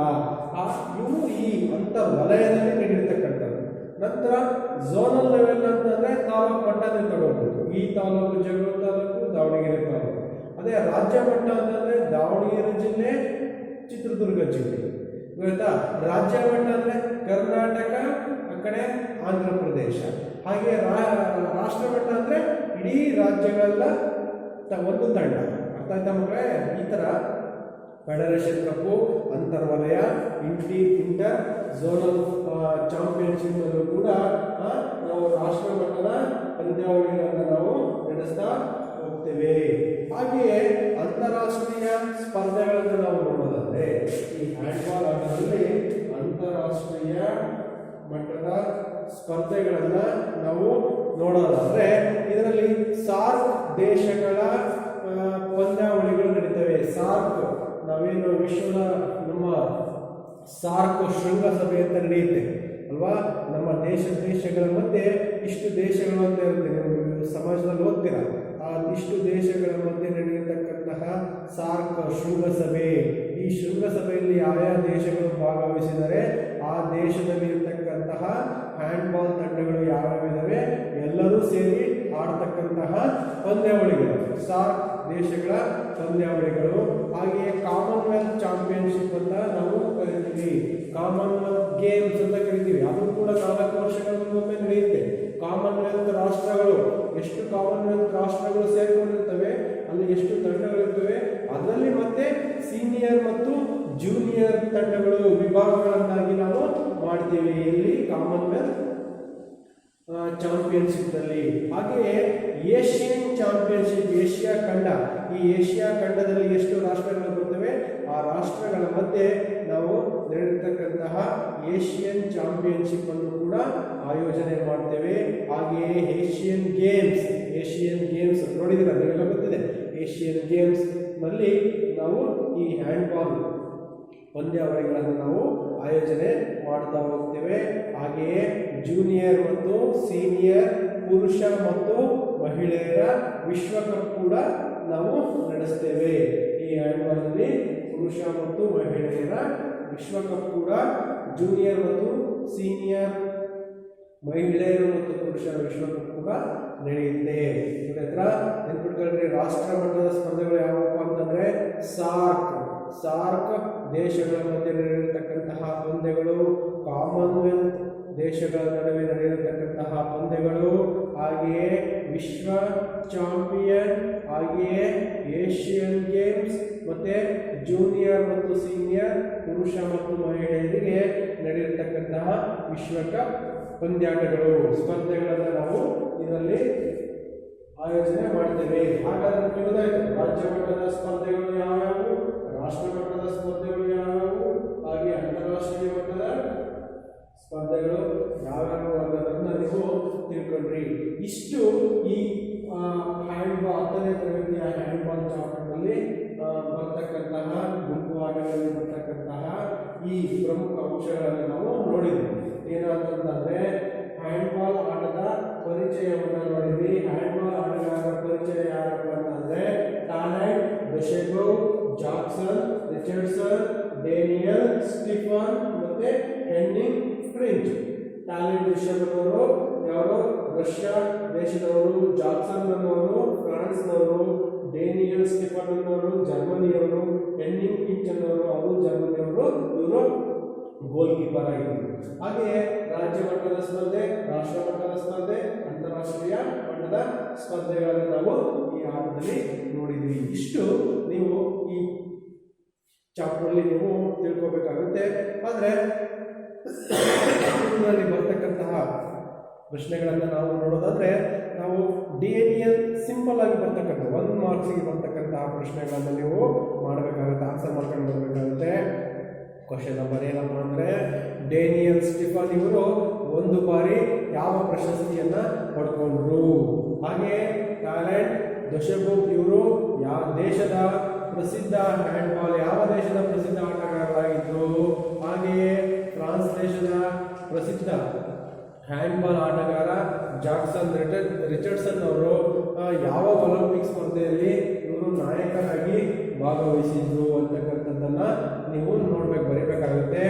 ಇವು ಈ ಅಂತರ್ವಲಯದಲ್ಲಿ ನಡೆಯತಕ್ಕಂಥದ್ದು. ನಂತರ ಝೋನಲ್ ಲೆವೆಲ್ ಅಂತಂದ್ರೆ ತಾಲೂಕು ಮಟ್ಟದಲ್ಲಿ ತಗೋಬಹುದು. ಈ ತಾಲೂಕು ಜಗಳೂರು ತಾಲೂಕು, ದಾವಣಗೆರೆ ತಾಲೂಕು. ಅದೇ ರಾಜ್ಯ ಮಟ್ಟ ಅಂತಂದ್ರೆ ದಾವಣಗೆರೆ ಜಿಲ್ಲೆ, ಚಿತ್ರದುರ್ಗ ಜಿಲ್ಲೆ. ಗೊತ್ತಾ? ರಾಜ್ಯ ಮಟ್ಟ ಅಂದ್ರೆ ಕರ್ನಾಟಕ, ಆ ಕಡೆ ಆಂಧ್ರ ಪ್ರದೇಶ. ಹಾಗೆ ರಾಷ್ಟ್ರ ಮಟ್ಟ ಅಂದ್ರೆ ಇಡೀ ರಾಜ್ಯಗಳೆಲ್ಲ ಒಂದು ತಂಡ. ಅರ್ಥ ಆಯ್ತಾ ಮಕ್ಕಳೇ? ಈ ತರ ಫೆಡರೇಷನ್ ಕಪ್ಪು, ಅಂತರ್ವಲಯ, ಇಂಟರ್ ಝೋನಲ್ ಚಾಂಪಿಯನ್ಶಿಪ್ ಅಲ್ಲೂ ಕೂಡ ನಾವು ರಾಷ್ಟ್ರ ಮಟ್ಟದ ಪಂದ್ಯಾವಳಿಗಳನ್ನು ನಾವು ನಡೆಸ್ತಾ ಹೋಗ್ತೇವೆ. ಹಾಗೆಯೇ ಅಂತಾರಾಷ್ಟ್ರೀಯ ಸ್ಪರ್ಧೆಗಳನ್ನು ನಾವು ನೋಡೋದಾದ್ರೆ ಈ ಹ್ಯಾಂಡ್ಬಾಲ್ ಆಟದಲ್ಲಿ ಅಂತಾರಾಷ್ಟ್ರೀಯ ಮಟ್ಟದ ಸ್ಪರ್ಧೆಗಳನ್ನ ನಾವು ನೋಡೋದಾದ್ರೆ ಇದರಲ್ಲಿ ಸಾರ್ಕ್ ದೇಶಗಳ ಪಂದ್ಯಾವಳಿಗಳು ನಡೀತವೆ. ಸಾರ್ಕ್ ನಾವೇನು ವಿಶ್ವದ ನಮ್ಮ ಸಾರ್ಕ್ ಶೃಂಗಸಭೆ ಅಂತ ನಡೆಯುತ್ತೆ ಅಲ್ವಾ, ನಮ್ಮ ದೇಶಗಳ ಮಧ್ಯೆ ಇಷ್ಟು ದೇಶಗಳು ಅಂತ ಇರುತ್ತೆ, ನೀವು ಸಮಾಜದಲ್ಲಿ ಓದ್ತೀರಾ. ಆ ಇಷ್ಟು ದೇಶಗಳ ಮಧ್ಯೆ ನಡೆಯತಕ್ಕಂತಹ ಸಾರ್ಕ್ ಶೃಂಗಸಭೆ, ಈ ಶೃಂಗಸಭೆಯಲ್ಲಿ ಯಾವ್ಯಾವ ದೇಶಗಳು ಭಾಗವಹಿಸಿದರೆ ಆ ದೇಶದಲ್ಲಿ ಇರತಕ್ಕಂತಹ ಹ್ಯಾಂಡ್ಬಾಲ್ ತಂಡಗಳು ಯಾವ್ಯಾವಿದಾವೆ ಎಲ್ಲರೂ ಸೇರಿ ಆಡ್ತಕ್ಕಂತಹ ಪಂದ್ಯಾವಳಿಗಳು ಸಾರ್ಕ್ ದೇಶಗಳ ಪಂದ್ಯಾವಳಿಗಳು. ಹಾಗೆಯೇ ಕಾಮನ್ವೆಲ್ತ್ ಚಾಂಪಿಯನ್ಶಿಪ್ ಅಂತ ನಾವು ಕರಿತೀವಿ, ಕಾಮನ್ವೆಲ್ತ್ ಗೇಮ್ಸ್ ಅಂತ ಕರಿತೀವಿ. ಅದು ಕೂಡ 4 ವರ್ಷಗಳಿಗೊಮ್ಮೆ ನಡೆಯುತ್ತೆ. ಕಾಮನ್ವೆಲ್ತ್ ರಾಷ್ಟ್ರಗಳು, ಎಷ್ಟು ಕಾಮನ್ವೆಲ್ತ್ ರಾಷ್ಟ್ರಗಳು ಸೇರ್ಕೊಂಡಿರ್ತವೆ, ಅಲ್ಲಿ ಎಷ್ಟು ತಂಡಗಳಿರ್ತವೆ, ಅದರಲ್ಲಿ ಮತ್ತೆ ಸೀನಿಯರ್ ಮತ್ತು ಜೂನಿಯರ್ ತಂಡಗಳು ವಿಭಾಗಗಳನ್ನಾಗಿ ನಾವು ಮಾಡ್ತೀವಿ ಇಲ್ಲಿ ಕಾಮನ್ವೆಲ್ತ್ ಚಾಂಪಿಯನ್ಶಿಪ್ ನಲ್ಲಿ. ಹಾಗೆಯೇ ಏಷ್ಯನ್ ಚಾಂಪಿಯನ್ಶಿಪ್, ಏಷ್ಯಾ ಖಂಡ, ಈ ಏಷ್ಯಾ ಖಂಡದಲ್ಲಿ ಎಷ್ಟು ರಾಷ್ಟ್ರಗಳು ಬರ್ತವೆ ಆ ರಾಷ್ಟ್ರಗಳ ಮಧ್ಯೆ ನಾವು ನಡೆದಿರ್ತಕ್ಕಂತಹ ಏಷ್ಯನ್ ಚಾಂಪಿಯನ್ಶಿಪ್ ಅನ್ನು ಕೂಡ ಆಯೋಜನೆ ಮಾಡ್ತೇವೆ. ಹಾಗೆಯೇ ಏಷ್ಯನ್ ಗೇಮ್ಸ್ ನೋಡಿದ್ರೆ ಅದೆಲ್ಲ ಗೊತ್ತಿದೆ. ಏಷ್ಯನ್ ಗೇಮ್ಸ್ ನಲ್ಲಿ ನಾವು ಈ ಹ್ಯಾಂಡ್ಬಾಲ್ ಪಂದ್ಯಾವಳಿಗಳನ್ನು ನಾವು ಆಯೋಜನೆ ಮಾಡ್ತಾ ಹೋಗ್ತೇವೆ. ಹಾಗೆಯೇ ಜೂನಿಯರ್ ಮತ್ತು ಸೀನಿಯರ್ ಪುರುಷ ಮತ್ತು ಮಹಿಳೆಯರ ವಿಶ್ವಕಪ್ ಕೂಡ ನಾವು ನಡೆಸ್ತೇವೆ. ಈ ಹ್ಯಾಂಡ್ಬಾಲ್ನಲ್ಲಿ ಪುರುಷ ಮತ್ತು ಮಹಿಳೆಯರ ವಿಶ್ವಕಪ್ ಕೂಡ, ಜೂನಿಯರ್ ಮತ್ತು ಸೀನಿಯರ್ ಮಹಿಳೆಯರು ಮತ್ತು ಪುರುಷರ ವಿಶ್ವಕಪ್ ಕೂಡ ನಡೆಯುತ್ತೆ. ಇದ್ರ ಹತ್ರ ನೆನ್ಪಿಟ್ಕೊಳ್ರಿ, ರಾಷ್ಟ್ರ ಮಟ್ಟದ ಸ್ಪರ್ಧೆಗಳು ಯಾವಪ್ಪ ಅಂತಂದ್ರೆ ಸಾರ್ಕ್ ದೇಶಗಳ ಮಧ್ಯೆ ನಡೆಯತಕ್ಕಂತಹ ಪಂದ್ಯಗಳು, ಕಾಮನ್ವೆಲ್ತ್ ದೇಶಗಳ ನಡುವೆ ನಡೆಯತಕ್ಕಂತಹ ಪಂದ್ಯಗಳು, ಹಾಗೆಯೇ ವಿಶ್ವ ಚಾಂಪಿಯನ್, ಹಾಗೆಯೇ ಏಷ್ಯನ್ ಗೇಮ್ಸ್, ಮತ್ತೆ ಜೂನಿಯರ್ ಮತ್ತು ಸೀನಿಯರ್ ಪುರುಷ ಮತ್ತು ಮಹಿಳೆಯರಿಗೆ ನಡೆಯತಕ್ಕಂತಹ ವಿಶ್ವಕಪ್ ಪಂದ್ಯಾಟಗಳು, ಸ್ಪರ್ಧೆಗಳನ್ನು ನಾವು ಇದರಲ್ಲಿ ಆಯೋಜನೆ ಮಾಡ್ತೇವೆ. ಹಾಗಾದ್ರೆ ತಿಳಿದಾಯ್ತು ರಾಜ್ಯ ಮಟ್ಟದ ಸ್ಪರ್ಧೆಗಳು ಯಾವ್ಯಾವು, ರಾಷ್ಟ್ರ ಮಟ್ಟದ ಸ್ಪರ್ಧೆಗಳು ಯಾವ್ಯಾವು, ಹಾಗೆ ಅಂತಾರಾಷ್ಟ್ರೀಯ ಮಟ್ಟದ ಸ್ಪರ್ಧೆಗಳು ಯಾವ್ಯಾವು ಅನ್ನೋದನ್ನ ನೀವು ತಿಳ್ಕೊಂಡ್ರಿ. ಇಷ್ಟು ಈ ಹ್ಯಾಂಡ್ಬಾಲ್ 10ನೇ ತರಗತಿಯ ಹ್ಯಾಂಡ್ಬಾಲ್ ಚಾಪ್ಟರ್ನಲ್ಲಿ ಬರ್ತಕ್ಕಂತಹ ಗುಂಪು ಆಟಗಳಲ್ಲಿ ಬರ್ತಕ್ಕಂತಹ ಈ ಪ್ರಮುಖ ಅಂಶಗಳನ್ನು ನಾವು ನೋಡಿದ್ವಿ. ಏನಂತಂದ್ರೆ ಹ್ಯಾಂಡ್ಬಾಲ್ ಆಟದ ಪರಿಚಯವನ್ನು ನೋಡಿದ್ವಿ. ಹ್ಯಾಂಡ್ಬಾಲ್ ಆಟಗಾರರ ಪರಿಚಯ ಯಾರಪ್ಪ ಅಂತಂದ್ರೆ Talant, Dujshebaev, Jackson, Richardson, Daniel, Stephan ಮತ್ತೆ ಹೆನ್ನಿಂಗ್ ಫ್ರಿಂಚ್. ಟಾಲೆಂಟ್ ವಿಷಯದವರು ಯಾರು, ರಷ್ಯಾ ದೇಶದವರು, ಜಾಕ್ಸನ್ ಅನ್ನೋರು ಫ್ರಾನ್ಸ್ನವರು, ಡೇನಿಯಲ್ ಸ್ಟೀಫನ್ ಅನ್ನೋರು ಜರ್ಮನಿಯವರು, ಹೆನ್ನಿಂಗ್ ಫ್ರಿಂಚ್ ಅನ್ನೋರು ಅವರು ಜರ್ಮನಿಯವರು, ಇವರು ಗೋಲ್ ಕೀಪರ್ ಆಗಿದ್ರು. ಹಾಗೆಯೇ ರಾಜ್ಯ ಮಟ್ಟದ ಸ್ಪರ್ಧೆ, ರಾಷ್ಟ್ರ ಮಟ್ಟದ ಸ್ಪರ್ಧೆ, ಅಂತಾರಾಷ್ಟ್ರೀಯ ಮಟ್ಟದ ಸ್ಪರ್ಧೆಗಳನ್ನು ನಾವು ಈ ಆಟದಲ್ಲಿ ನೋಡಿದ್ವಿ. ಇಷ್ಟು ನೀವು ಈ ಚಾಪ್ಟರ್ಲಿ ನೀವು ತಿಳ್ಕೋಬೇಕಾಗುತ್ತೆ. ಆದರೆ ಇದರಲ್ಲಿ ಬರ್ತಕ್ಕಂತಹ ಪ್ರಶ್ನೆಗಳನ್ನು ನಾವು ನೋಡೋದಾದ್ರೆ ನಾವು DNEL ಸಿಂಪಲ್ ಆಗಿ ಬರ್ತಕ್ಕಂಥ 1 ಮಾರ್ಕ್ಸಿಗೆ ಬರ್ತಕ್ಕಂತಹ ಪ್ರಶ್ನೆಗಳನ್ನು ನೀವು ಮಾಡಬೇಕಾಗುತ್ತೆ, ಆನ್ಸರ್ ಮಾಡ್ಕೊಂಡು ಬರಬೇಕಾಗುತ್ತೆ. ಕ್ವಶನ್ ನಂಬರ್ ಏನಪ್ಪ ಅಂದರೆ ಡೇನಿಯಲ್ ಸ್ಟೀಫನ್ ಇವರು 1 ಬಾರಿ ಯಾವ ಪ್ರಶಸ್ತಿಯನ್ನು ಪಡ್ಕೊಂಡ್ರು, ಹಾಗೆ ಟಾಲೆಂಟ್ ದೊಶೆಗೋವ್ ಇವರು ಯಾವ ದೇಶದ ಪ್ರಸಿದ್ಧ ಹ್ಯಾಂಡ್ಬಾಲ್ ಯಾವ ದೇಶದ ಪ್ರಸಿದ್ಧ ಆಟಗಾರರಾಗಿದ್ದರು, ಹಾಗೆಯೇ ಫ್ರಾನ್ಸ್ ದೇಶದ ಪ್ರಸಿದ್ಧ ಹ್ಯಾಂಡ್ಬಾಲ್ ಆಟಗಾರ ಜಾಕ್ಸನ್ ರಿಚರ್ಡ್ಸನ್ ಅವರು ಯಾವ ಒಲಿಂಪಿಕ್ ಸ್ಪರ್ಧೆಯಲ್ಲಿ ಇವರು ನಾಯಕರಾಗಿ ಭಾಗವಹಿಸಿದ್ರು ಅಂತಕ್ಕಂಥದ್ದನ್ನು ನೀವು ನೋಡ್ಬೇಕು, ಬರೀಬೇಕಾಗುತ್ತೆ.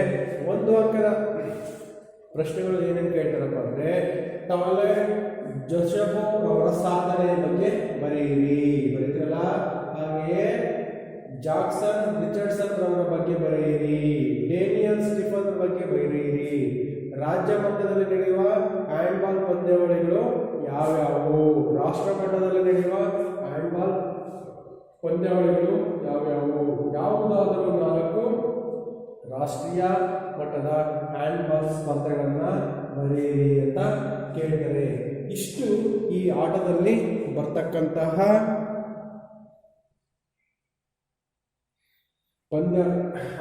1 ಅಂಕದ ಪ್ರಶ್ನೆಗಳು ಏನೇನು ಕೇಳ್ತಾರಪ್ಪ ಅಂದರೆ ಟಾಲೆಂಟ್ ದೊಶೆಗೋವ್ ಅವರ ಸಾಧನೆ ಬಗ್ಗೆ ಬರೀತಿರಲ್ಲ, ಹಾಗೆಯೇ ಜಾಕ್ಸನ್ ರಿಚರ್ಡ್ಸನ್ ಅವರ ಬಗ್ಗೆ ಬರೆಯಿರಿ, ಡೇನಿಯಲ್ ಸ್ಟೀಫನ್ ಬಗ್ಗೆ ಬರೆಯಿರಿ, ರಾಜ್ಯ ಮಟ್ಟದಲ್ಲಿ ನಡೆಯುವ ಹ್ಯಾಂಡ್ಬಾಲ್ ಪಂದ್ಯಾವಳಿಗಳು ಯಾವ್ಯಾವು, ರಾಷ್ಟ್ರ ಮಟ್ಟದಲ್ಲಿ ನಡೆಯುವ ಹ್ಯಾಂಡ್ಬಾಲ್ ಪಂದ್ಯಾವಳಿಗಳು ಯಾವ್ಯಾವು, ಯಾವುದಾದರೂ 4 ರಾಷ್ಟ್ರೀಯ ಮಟ್ಟದ ಹ್ಯಾಂಡ್ಬಾಲ್ ಸ್ಪರ್ಧೆಗಳನ್ನು ಬರೆಯಿರಿ ಅಂತ ಕೇಳ್ತಾರೆ. ಇಷ್ಟು ಈ ಆಟದಲ್ಲಿ ಬರ್ತಕ್ಕಂತಹ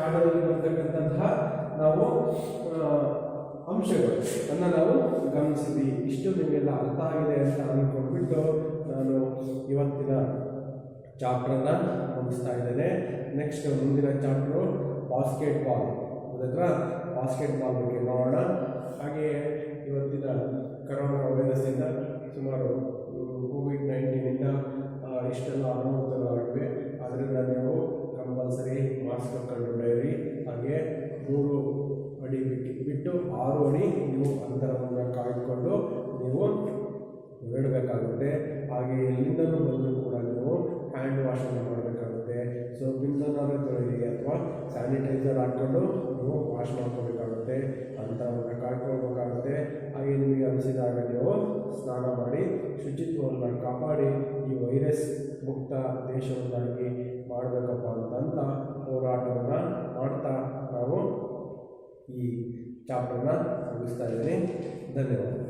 ಆಟದಲ್ಲಿ ಬರ್ತಕ್ಕಂತಹ ನಾವು ಅಂಶಗಳು ಅನ್ನು ನಾವು ಗಮನಿಸಿದ್ವಿ. ಇಷ್ಟು ನಿಮಗೆಲ್ಲ ಅರ್ಥ ಆಗಿದೆ ಅಂತ ಅಂದ್ಕೊಂಡ್ಬಿಟ್ಟು ನಾನು ಇವತ್ತಿನ ಚಾಪ್ಟರ್ನ ಮುಗಿಸ್ತಾ ಇದ್ದೇನೆ. ನೆಕ್ಸ್ಟ್ ಮುಂದಿನ ಚಾಪ್ಟರು ಬಾಸ್ಕೆಟ್ಬಾಲ್. ಗೊತ್ತಾಯ್ತಾ? ಬಾಸ್ಕೆಟ್ಬಾಲ್ ಬಗ್ಗೆ ನೋಡೋಣ. ಹಾಗೆಯೇ ಇವತ್ತಿನ ಕರೋನಾ ವೈರಸ್ಸಿಂದ ಸುಮಾರು ಕೋವಿಡ್-19ಇಂದ ಇಷ್ಟೆಲ್ಲ ಅನಾಹುತಗಳಾಗಿವೆ. ಅದರಿಂದ ನೀವು ಕಂಪಲ್ಸರಿ ಮಾಸ್ಕ್ ಹಾಕ್ಕೊಂಡು ನಡೆಯಿರಿ. ಹಾಗೆ 3 ಅಡಿ ಬಿಟ್ಟು 6 ಅಡಿ ನೀವು ಅಂತರವನ್ನು ಕಾಯ್ದುಕೊಂಡು ನೀವು ಓಡಬೇಕಾಗುತ್ತೆ. ಹಾಗೆ ಎಲ್ಲಿಂದಲೂ ಬಂದರೂ ಕೂಡ ನೀವು ಹ್ಯಾಂಡ್ ವಾಶನ್ನು ಮಾಡಬೇಕಾಗುತ್ತೆ. ಸೋಪಿಂದನಾದರೂ ತೊಳೆಯಿರಿ ಅಥವಾ ಸ್ಯಾನಿಟೈಸರ್ ಹಾಕ್ಕೊಂಡು ನೀವು ವಾಶ್ ಮಾಡ್ಕೋಬೇಕಾಗುತ್ತೆ, ಅಂತರವನ್ನು ಕಾಯ್ಕೊಳ್ಬೇಕಾಗುತ್ತೆ. ಹಾಗೆ ನಿಮಗೆ ಅನಿಸಿದಾಗ ನೀವು ಸ್ನಾನ ಮಾಡಿ ಶುಚಿತ್ವವನ್ನು ಕಾಪಾಡಿ ಈ ವೈರಸ್ ಮುಕ್ತ ದೇಶವನ್ನಾಗಿ ಮಾಡಬೇಕಪ್ಪ ಅಂತ ಹೋರಾಟವನ್ನು ಮಾಡ್ತಾ ನಾವು ಈ ಚಾಪ್ಟರ್ನ ಮುಗಿಸ್ತಾ ಇದ್ದೀನಿ. ಧನ್ಯವಾದ.